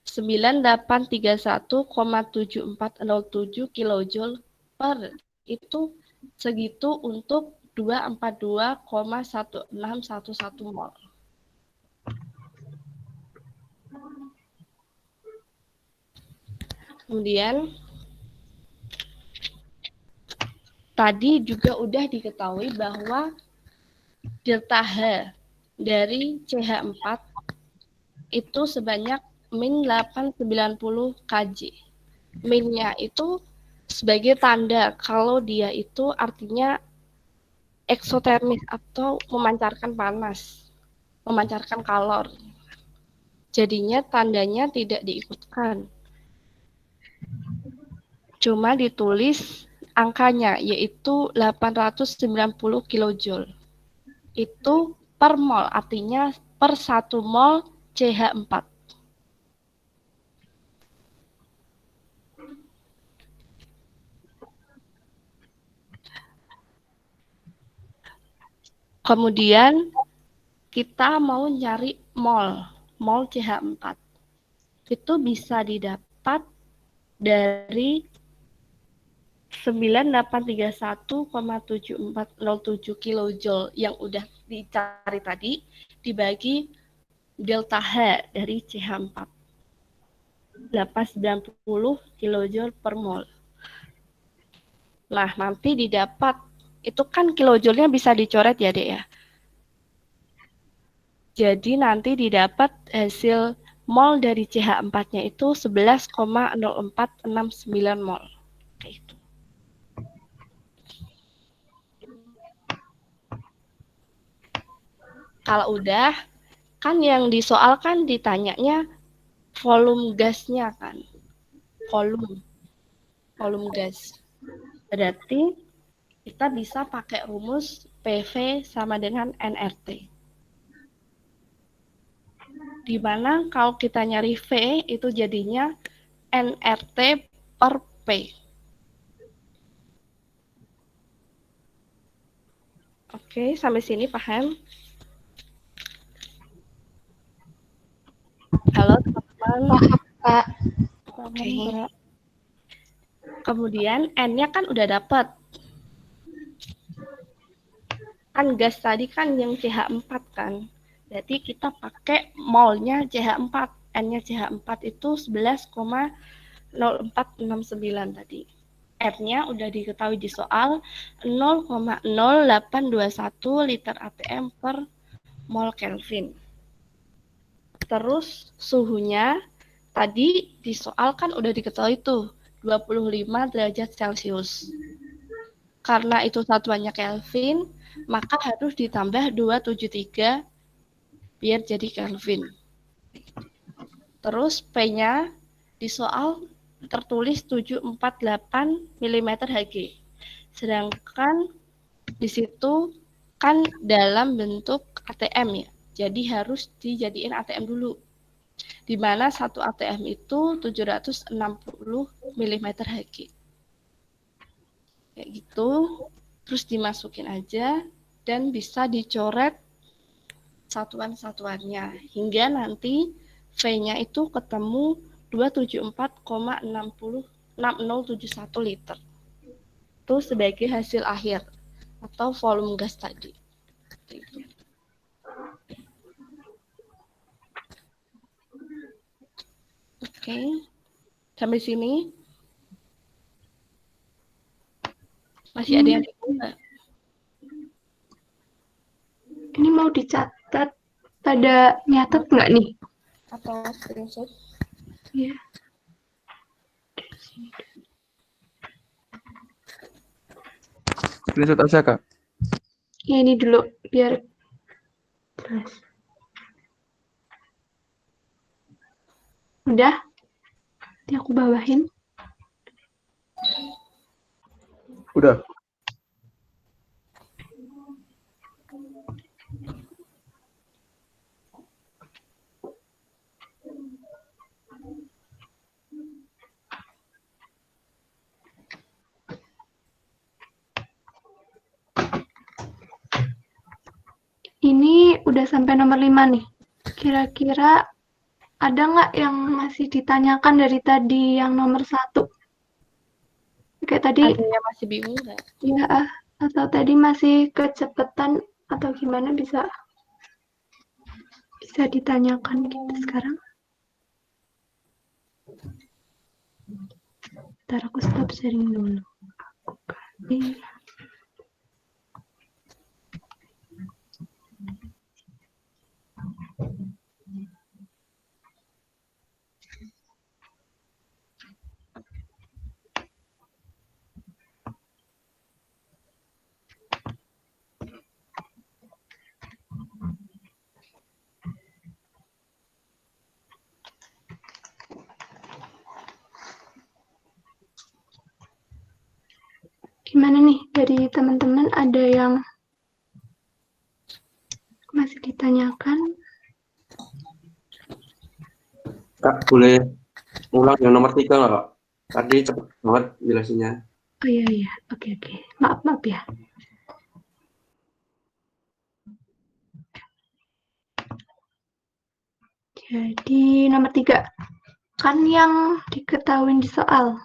9831,7407 kilojoule per itu segitu untuk 242,1611 mol. Kemudian tadi juga udah diketahui bahwa delta H dari CH4 itu sebanyak min 890 Kj. Minnya itu sebagai tanda kalau dia itu artinya eksotermis atau memancarkan panas, memancarkan kalor. Jadinya tandanya tidak diikutkan. Cuma ditulis angkanya yaitu 890 kilojoule. Itu per mol, artinya per 1 mol CH4. Kemudian kita mau nyari mol CH4. Itu bisa didapat dari 9831,7407 kilojoule yang udah dicari tadi dibagi delta H dari CH4. 890 kilojoule per mol. Nah, nanti didapat itu kan kilojoule-nya bisa dicoret ya, Dek ya. Jadi nanti didapat hasil mol dari CH4-nya itu 11,0469 mol. Kayak itu. Kalau udah, kan yang disoal kan ditanyanya volume gasnya kan. Volume gas. Berarti kita bisa pakai rumus PV sama dengan nRT. Di mana kalau kita nyari V itu jadinya nRT per P. Oke, sampai sini paham? Halo teman-teman. Paham, Kak. Oke. Kemudian N-nya kan udah dapat. Kan gas tadi kan yang CH4 kan. Berarti kita pakai molnya CH4. N-nya CH4 itu 11,0469 tadi. R-nya udah diketahui di soal 0,0821 liter ATM per mol Kelvin. Terus suhunya tadi di soal kan udah diketahui tuh 25 derajat Celcius. Karena itu satuannya Kelvin, maka harus ditambah 273 biar jadi Kelvin. Terus P-nya di soal tertulis 748 mm Hg. Sedangkan di situ kan dalam bentuk ATM ya. Jadi harus dijadiin ATM dulu. Di mana satu ATM itu 760 mm Hg. Kayak gitu. Terus dimasukin aja dan bisa dicoret satuan-satuannya hingga nanti V-nya itu ketemu 274,6071 liter. Itu sebagai hasil akhir atau volume gas tadi. Oke, sampai sini masih ada yang bingung nggak? Ini mau dicatat, pada nyatet nggak nih? Atau screenshot? Iya. Screenshot aja, Kak. Ya, ini dulu, biar jelas. Udah? Nanti aku bawahin. Udah. Ini udah sampai nomor 5 nih. Kira-kira ada nggak yang masih ditanyakan dari tadi yang nomor 1? Kayak tadi, Adanya masih bingung nggak? ya, atau tadi masih kecepatan atau gimana bisa ditanyakan gitu sekarang. Ntar aku stop sharing dulu. Aku ganti. Gimana nih dari teman-teman, ada yang masih ditanyakan? Kak, boleh ulang yang nomor 3 nggak, Kak? Tadi cepet banget jelasinnya. Oh iya, oke. Maaf ya. Jadi nomor 3, kan yang diketahui di soal.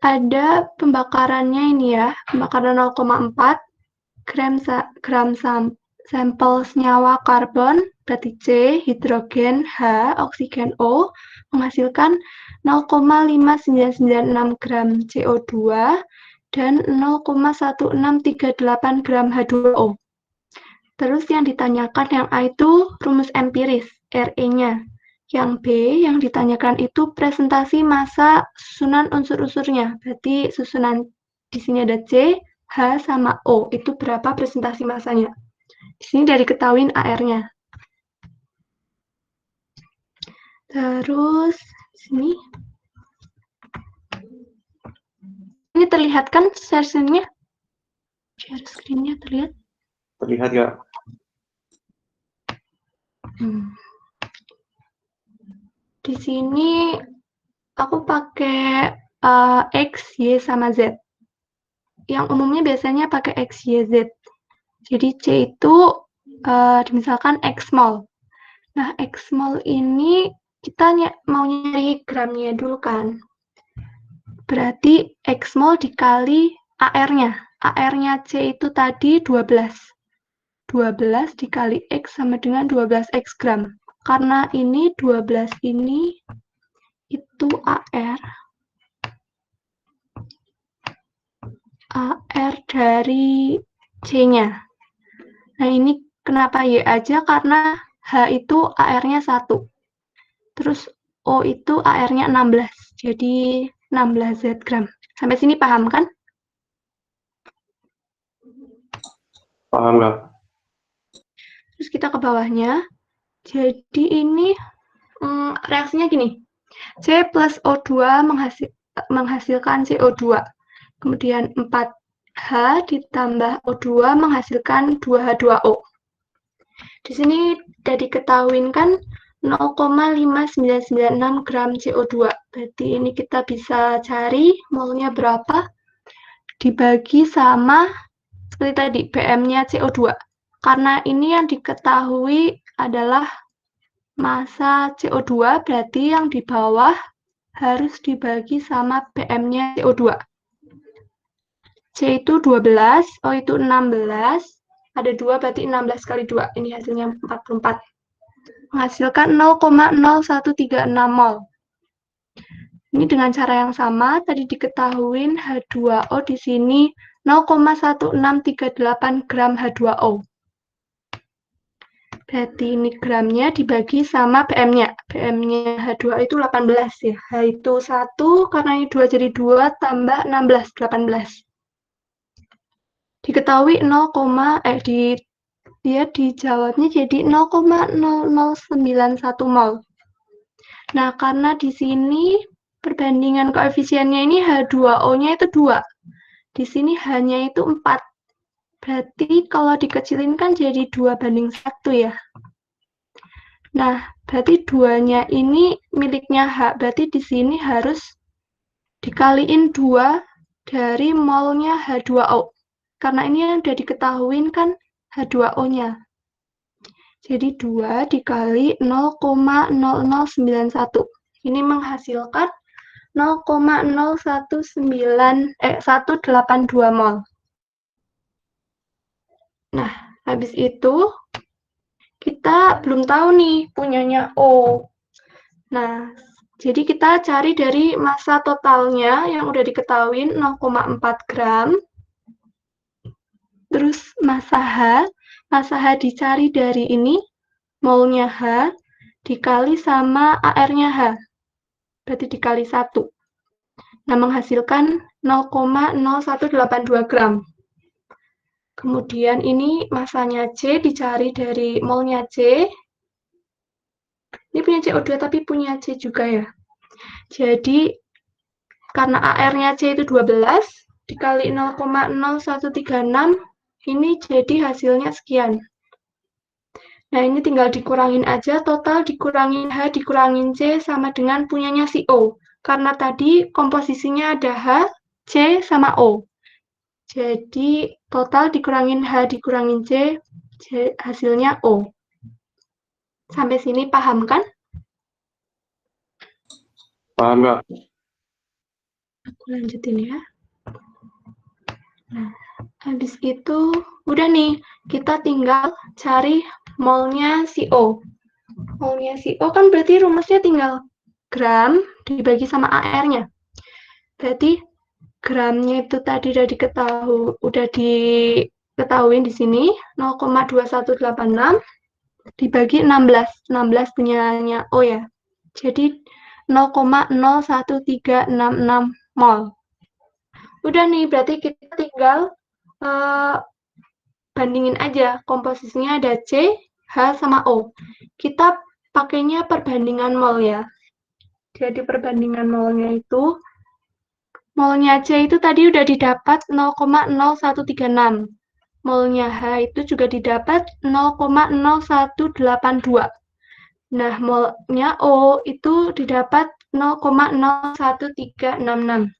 Ada pembakarannya ini ya, pembakaran 0,4 gram sampel senyawa karbon, berarti C, hidrogen H, oksigen O, menghasilkan 0,5996 gram CO2 dan 0,1638 gram H2O. Terus yang ditanyakan yang A itu rumus empiris, RE-nya. Yang B yang ditanyakan itu presentasi massa susunan unsur-unsurnya. Berarti susunan di sini ada C, H, sama O. Itu berapa presentasi massanya. Di sini dari ketahuin AR-nya. Terus sini. Ini terlihat kan share screen-nya? Share screen-nya terlihat? Terlihat nggak? Di sini aku pakai X, Y, sama Z. Yang umumnya biasanya pakai X, Y, Z. Jadi C itu misalkan X mol. Nah, X mol ini kita mau nyari gramnya dulu kan. Berarti X mol dikali AR-nya. AR-nya C itu tadi 12. 12 dikali X sama dengan 12X gram. Karena ini 12 ini itu AR. AR dari C-nya. Nah, ini kenapa Y aja? Karena H itu AR-nya 1. Terus O itu AR-nya 16. Jadi 16 Z gram. Sampai sini paham kan? Paham nggak? Terus kita ke bawahnya. Jadi ini reaksinya gini. C plus O2 menghasilkan CO2. Kemudian 4H ditambah O2 menghasilkan 2H2O. Di sini sudah diketahuin kan 0,5996 gram CO2. Berarti ini kita bisa cari molnya berapa dibagi sama seperti tadi PM-nya CO2. Karena ini yang diketahui adalah massa CO2, berarti yang di bawah harus dibagi sama PM-nya CO2. C itu 12, O itu 16, ada 2 berarti 16 kali 2, ini hasilnya 44. Menghasilkan 0,0136 mol. Ini dengan cara yang sama, tadi diketahuin H2O di sini 0,1638 gram H2O. Berarti ini gramnya dibagi sama PM-nya. PM-nya H2O itu 18 ya. H itu 1, karena ini 2 jadi 2, tambah 16, 18. Diketahui dia dijawabnya jadi 0,0091 mol. Nah, karena di sini perbandingan koefisiennya ini H2O-nya itu 2. Di sini H-nya itu 4. Berarti kalau dikecilin kan jadi 2:1 ya. Nah, berarti 2-nya ini miliknya H. Berarti di sini harus dikaliin 2 dari molnya H2O. Karena ini yang udah diketahuin kan H2O-nya. Jadi 2 dikali 0,0091. Ini menghasilkan 182 mol. Nah, habis itu kita belum tahu nih punyanya O. Nah, jadi kita cari dari massa totalnya yang udah diketahuin 0,4 gram. Terus massa H dicari dari ini, molnya H, dikali sama AR-nya H. Berarti dikali 1. Nah, menghasilkan 0,0182 gram. Kemudian ini massanya C dicari dari molnya C. Ini punya CO2 tapi punya C juga ya. Jadi, karena AR-nya C itu 12, dikali 0,0136, ini jadi hasilnya sekian. Nah, ini tinggal dikurangin aja, total dikurangin H, dikurangin C, sama dengan punyanya si O. Karena tadi komposisinya ada H, C, sama O. Jadi, total dikurangin H, dikurangin C, hasilnya O. Sampai sini paham kan? Paham nggak? Aku lanjutin ya. Nah, habis itu, udah nih, kita tinggal cari molnya CO. Molnya CO kan berarti rumusnya tinggal gram dibagi sama AR-nya. Berarti gramnya itu tadi udah diketahuin di sini, 0,2186 dibagi 16. 16 punyanya O ya. Jadi 0,01366 mol. Udah nih, berarti kita tinggal bandingin aja. Komposisinya ada C, H, sama O. Kita pakainya perbandingan mol ya. Jadi perbandingan molnya itu, molnya C itu tadi udah didapat 0,0136. Molnya H itu juga didapat 0,0182. Nah, molnya O itu didapat 0,01366.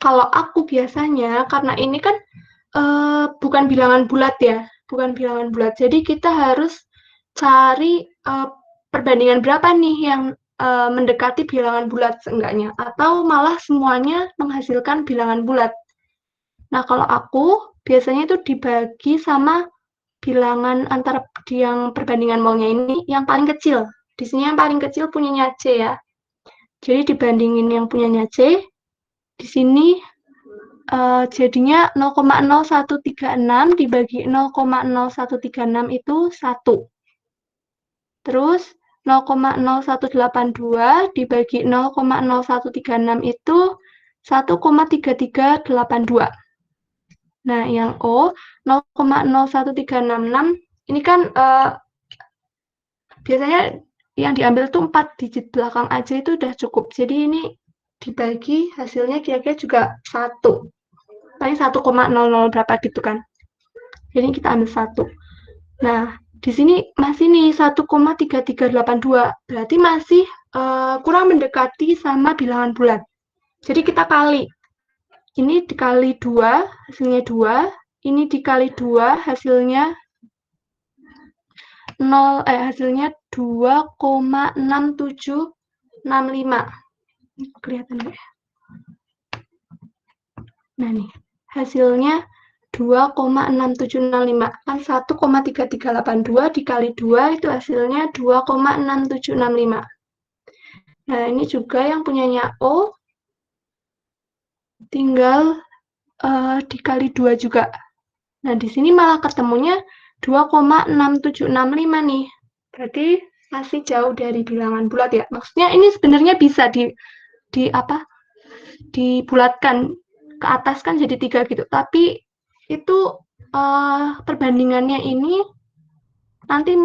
Kalau aku biasanya, karena ini kan bukan bilangan bulat ya, bukan bilangan bulat. Jadi kita harus cari perbandingan berapa nih yang mendekati bilangan bulat seenggaknya, atau malah semuanya menghasilkan bilangan bulat. Nah, kalau aku biasanya itu dibagi sama bilangan antara yang perbandingan molnya ini yang paling kecil. Di sini yang paling kecil punyanya C ya. Jadi dibandingin yang punyanya C, di sini jadinya 0,0136 dibagi 0,0136 itu 1. Terus 0,0182 dibagi 0,0136 itu 1,3382. Nah, yang O 0,01366 ini kan biasanya yang diambil tuh 4 digit belakang aja itu udah cukup. Jadi ini dibagi hasilnya kira-kira juga 1. Paling 1,00 berapa gitu kan. Jadi kita ambil 1. Nah, di sini masih nih 1,3382. Berarti masih kurang mendekati sama bilangan bulat. Jadi kita kali. Ini dikali 2, hasilnya 2. Ini dikali 2, hasilnya 2,6765. Kelihatan nggak ya? Nah nih, hasilnya 2,6765. Kan 1,3382 dikali 2 itu hasilnya 2,6765. Nah, ini juga yang punyanya O tinggal dikali 2 juga. Nah, di sini malah ketemunya 2,6765 nih. Berarti masih jauh dari bilangan bulat ya. Maksudnya ini sebenarnya bisa dibulatkan ke atas kan jadi 3 gitu. Tapi itu perbandingannya ini nanti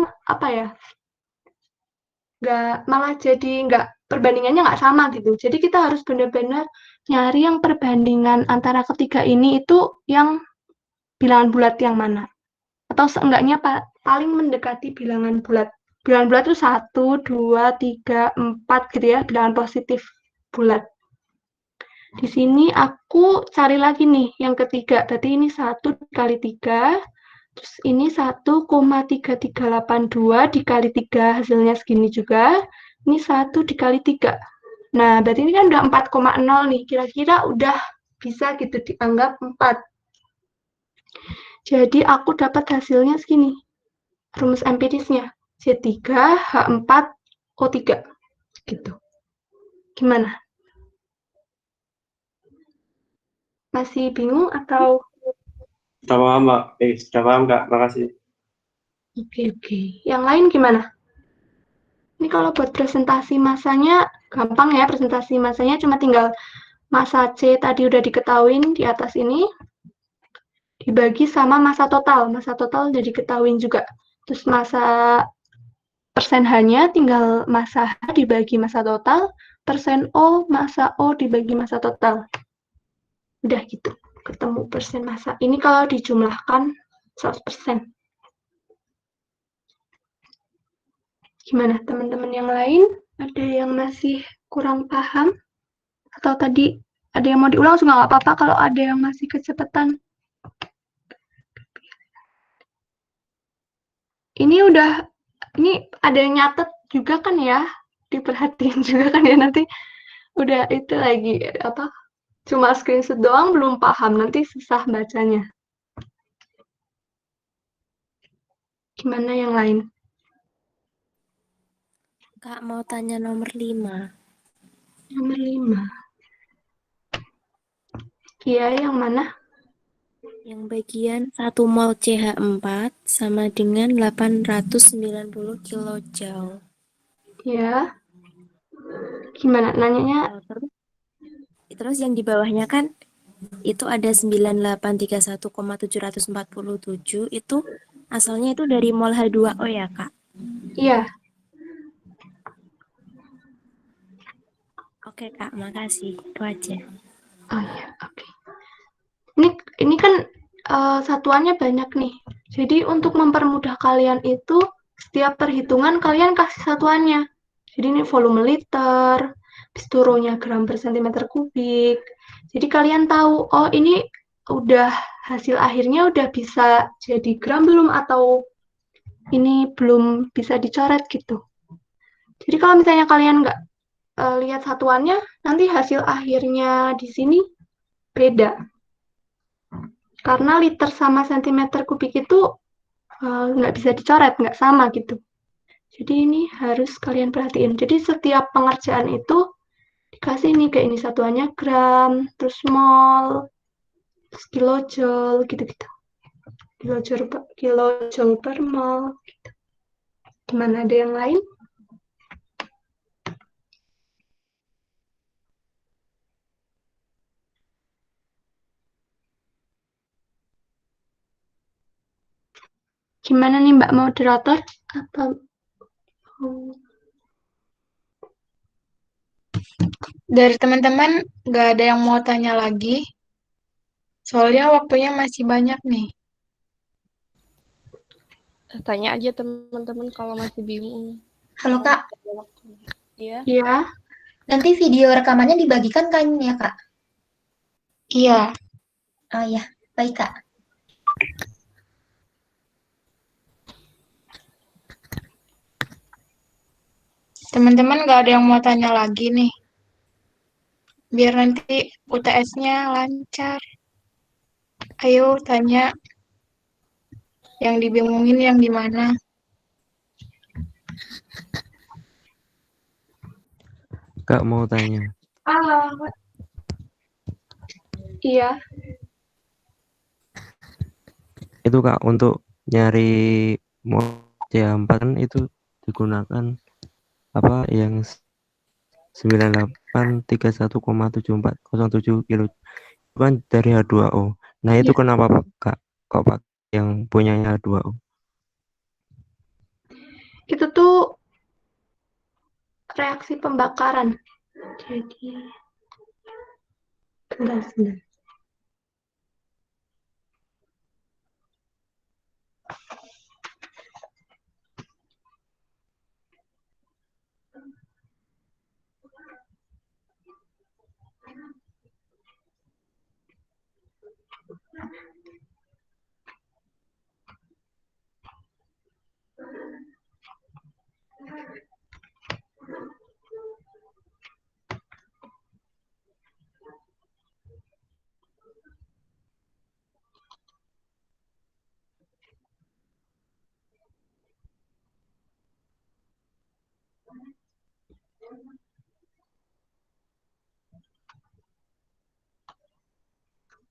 malah jadi perbandingannya nggak sama gitu. Jadi kita harus benar-benar nyari yang perbandingan antara ketiga ini itu yang bilangan bulat yang mana. Atau seenggaknya paling mendekati bilangan bulat. Bilangan bulat itu 1, 2, 3, 4 gitu ya, bilangan positif bulat. Di sini aku cari lagi nih yang ketiga. Berarti ini 1 dikali 3. Terus ini 1,3382 dikali 3 hasilnya segini juga. Ini 1 dikali 3. Nah, berarti ini kan udah 4,0 nih. Kira-kira udah bisa gitu dianggap 4. Jadi aku dapat hasilnya segini. Rumus empirisnya. C3H4O3. Gitu. Gimana? Masih bingung atau? Sudah paham, Mbak. Sudah paham, Kak. Makasih. Oke. Yang lain gimana? Ini kalau buat presentasi masanya gampang ya. Presentasi masanya cuma tinggal masa C tadi udah diketahuin di atas ini. Dibagi sama masa total. Masa total udah diketahuin juga. Terus masa persen H-nya tinggal masa H dibagi masa total. Persen O, masa O dibagi masa total. Udah gitu. Ketemu persen masa. Ini kalau dijumlahkan 100%. Gimana teman-teman yang lain? Ada yang masih kurang paham? Atau tadi ada yang mau diulang juga nggak apa-apa kalau ada yang masih kecepatan. Ini ada yang nyatet juga kan ya? Diperhatiin juga kan ya nanti. Udah itu lagi cuma screenshot doang belum paham, nanti susah bacanya. Gimana yang lain? Kak mau tanya nomor 5. Nomor 5. Iya, yang mana? Yang bagian 1 mol CH4 sama dengan 890 kilojoule. Ya. Gimana nanyanya? Terus yang di bawahnya kan itu ada 9831,747 itu asalnya itu dari mol H2O ya, Kak? Iya. Oke, Kak, makasih. Itu aja. Oh iya, oke. Ini kan satuannya banyak nih. Jadi untuk mempermudah kalian itu setiap perhitungan kalian kasih satuannya. Jadi ini volume liter, habis itu rho-nya gram per sentimeter kubik. Jadi kalian tahu, oh ini udah hasil akhirnya udah bisa jadi gram belum atau ini belum bisa dicoret gitu. Jadi kalau misalnya kalian nggak lihat satuannya, nanti hasil akhirnya di sini beda. Karena liter sama sentimeter kubik itu nggak bisa dicoret, nggak sama gitu. Jadi ini harus kalian perhatiin. Jadi setiap pengerjaan itu dikasih nih kayak ini satuannya gram, terus mol, terus kilojoule gitu-gitu. Kilojoule per mol. Gitu. Gimana, ada yang lain? Gimana nih Mbak Moderator? Apa Dari teman-teman nggak ada yang mau tanya lagi? Soalnya waktunya masih banyak nih. Tanya aja teman-teman kalau masih bingung. Halo Kak, Iya. Iya. nanti video rekamannya dibagikan kan ya Kak? Iya. Oh iya, baik Kak. Teman-teman nggak ada yang mau tanya lagi nih. Biar nanti UTS-nya lancar. Ayo tanya. Yang dibingungin yang di mana? Kak mau tanya. Iya. Itu Kak untuk nyari mol C4 kan itu digunakan apa yang 9831,7407 kilo kan dari H2O. Nah itu Iya. kenapa Kak kok Pak yang punyanya H2O? Itu tuh reaksi pembakaran. Jadi, sebentar.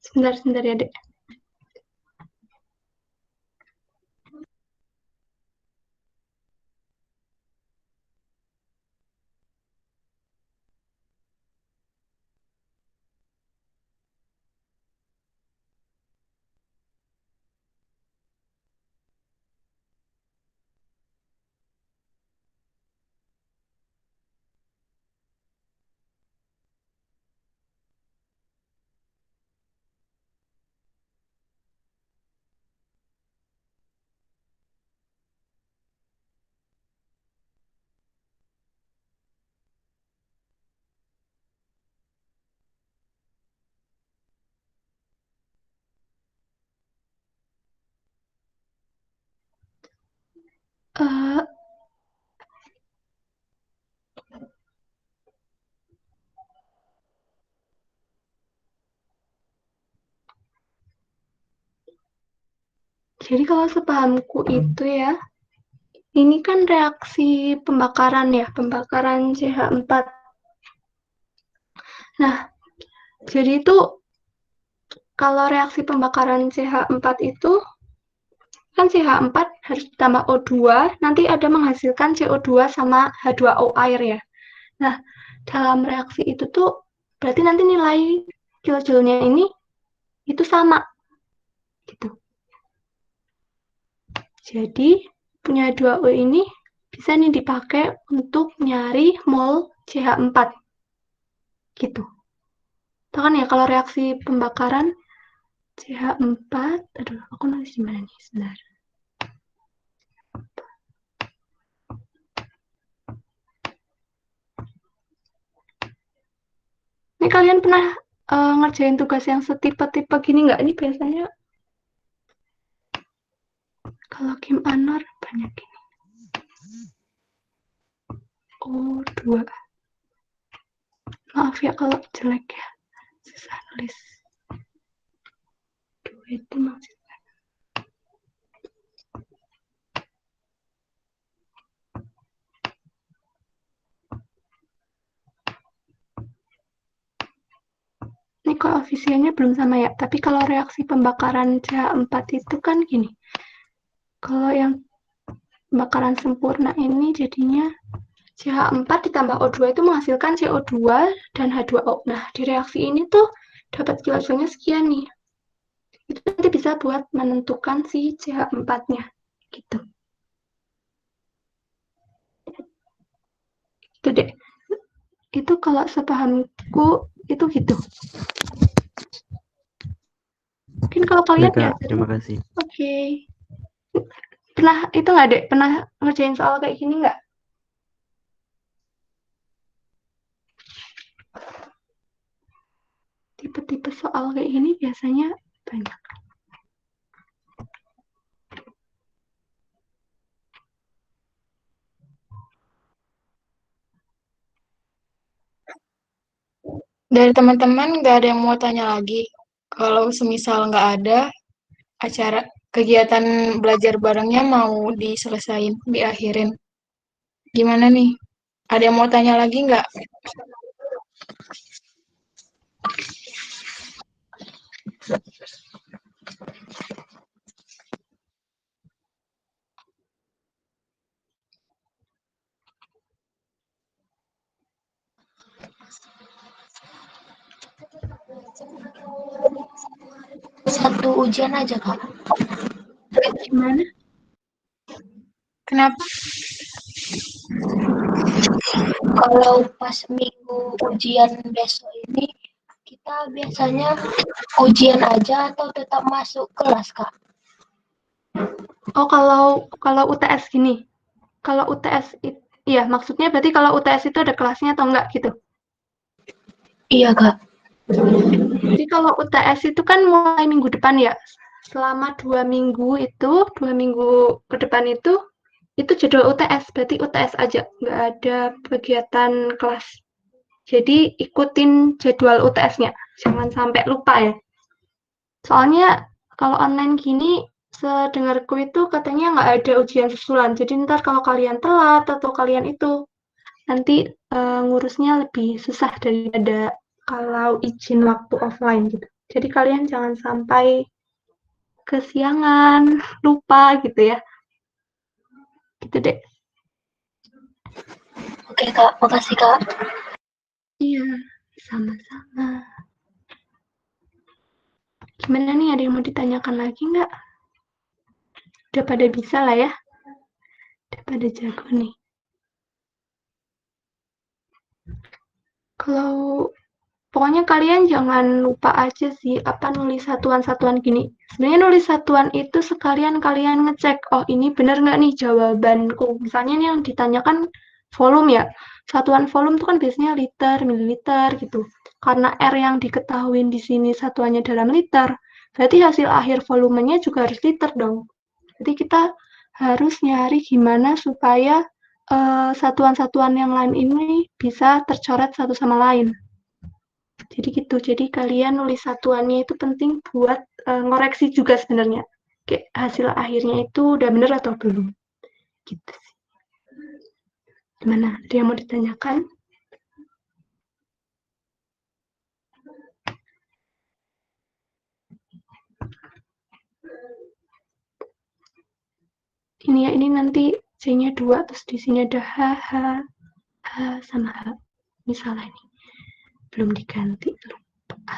Sebentar ya, Dek. Eh, jadi kalau sepahamku itu ya, ini kan reaksi pembakaran ya, pembakaran CH4. Nah, jadi itu kalau reaksi pembakaran CH4 itu kan CH4 harus ditambah O2, nanti ada menghasilkan CO2 sama H2O air ya. Nah, dalam reaksi itu tuh berarti nanti nilai kilojoule-nya ini itu sama gitu. Jadi punya 2O ini bisa nih dipakai untuk nyari mol CH4 gitu. Tahu kan ya kalau reaksi pembakaran CH4, aduh aku nulis di mana nih, sebentar. Ini kalian pernah ngerjain tugas yang setipe-tipe gini nggak? Ini biasanya kalau Kim Anwar banyak ini. Oh, 2. Maaf ya kalau jelek ya. Susah nulis. 2 itu maksudnya. Ini koefisiennya belum sama ya. Tapi kalau reaksi pembakaran CH4 itu kan gini. Kalau yang pembakaran sempurna ini jadinya CH4 ditambah O2 itu menghasilkan CO2 dan H2O. Nah, di reaksi ini tuh dapat kilojulnya sekian nih. Itu nanti bisa buat menentukan si CH4-nya. Gitu. Itu deh. Itu kalau sepahamku itu gitu. Mungkin kalau kalian Baik, Kak. diajarin, Terima kasih. oke. Pernah itu nggak deh? Pernah ngerjain soal kayak gini nggak? Tipe-tipe soal kayak gini biasanya banyak. Dari teman-teman nggak ada yang mau tanya lagi. Kalau semisal nggak ada, acara kegiatan belajar barengnya mau diselesain, diakhirin. Gimana nih? Ada yang mau tanya lagi nggak? Satu ujian aja, Kak. Gimana? Kenapa? Kalau pas minggu ujian besok ini, kita biasanya ujian aja atau tetap masuk kelas, Kak? Oh, kalau UTS gini. Kalau UTS iya, maksudnya berarti kalau UTS itu ada kelasnya atau enggak gitu? Iya, Kak. Jadi kalau UTS itu kan mulai minggu depan ya. Selama 2 minggu itu, 2 minggu ke depan itu jadwal UTS. Berarti UTS aja, nggak ada kegiatan kelas. Jadi ikutin jadwal UTS-nya. Jangan sampai lupa ya. Soalnya kalau online gini, sedengarku itu katanya nggak ada ujian susulan. Jadi ntar kalau kalian telat atau kalian itu nanti ngurusnya lebih susah daripada kalau izin waktu offline gitu. Jadi kalian jangan sampai kesiangan, lupa gitu ya. Gitu deh. Oke, Kak. Makasih, Kak. Iya, sama-sama. Gimana nih, ada yang mau ditanyakan lagi nggak? Udah pada bisa lah ya. Udah pada jago nih. Kalau pokoknya kalian jangan lupa aja sih apa nulis satuan-satuan gini. Sebenarnya nulis satuan itu sekalian kalian ngecek, oh ini bener nggak nih jawabanku. Misalnya nih yang ditanyakan volume ya. Satuan volume itu kan biasanya liter, mililiter gitu. Karena R yang diketahui di sini satuannya dalam liter, berarti hasil akhir volumenya juga harus liter dong. Jadi kita harus nyari gimana supaya satuan-satuan yang lain ini bisa tercoret satu sama lain. Jadi gitu. Jadi kalian nulis satuannya itu penting buat ngoreksi juga sebenarnya. Kayak hasil akhirnya itu udah bener atau belum. Gitu sih. Gimana? Ada yang mau ditanyakan? Ini ya, ini nanti C-nya 2, terus di sini ada H, sama H. Misalnya ini. Belum diganti. Lupa.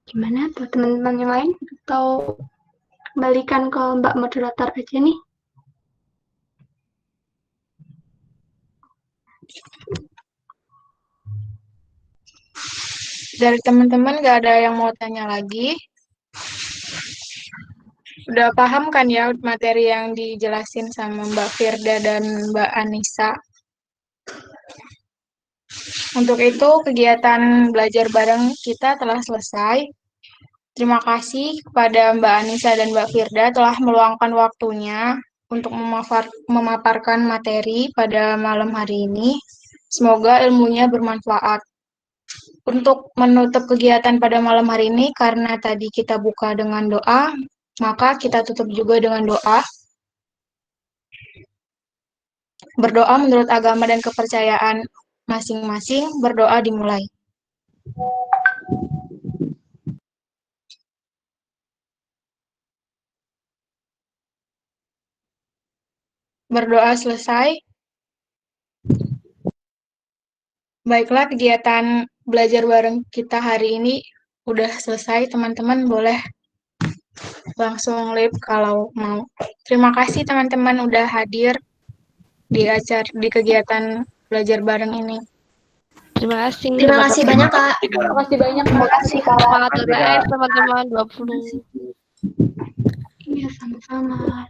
Gimana buat teman-teman yang lain? Atau kembalikan ke Mbak moderator aja nih? Dari teman-teman nggak ada yang mau tanya lagi. Udah paham kan ya materi yang dijelasin sama Mbak Firda dan Mbak Anissa? Untuk itu, kegiatan belajar bareng kita telah selesai. Terima kasih kepada Mbak Anissa dan Mbak Firda telah meluangkan waktunya untuk memaparkan materi pada malam hari ini. Semoga ilmunya bermanfaat. Untuk menutup kegiatan pada malam hari ini, karena tadi kita buka dengan doa, maka kita tutup juga dengan doa. Berdoa menurut agama dan kepercayaan masing-masing, berdoa dimulai. Berdoa selesai. Baiklah, kegiatan belajar bareng kita hari ini udah selesai. Teman-teman boleh langsung live kalau mau. Terima kasih teman-teman udah hadir di kegiatan belajar bareng ini. Terima kasih. Terima kasih banyak, Kak. Terima kasih banyak. Terima kasih, Kak. Semangat TBS teman-teman 20. Iya, sama-sama.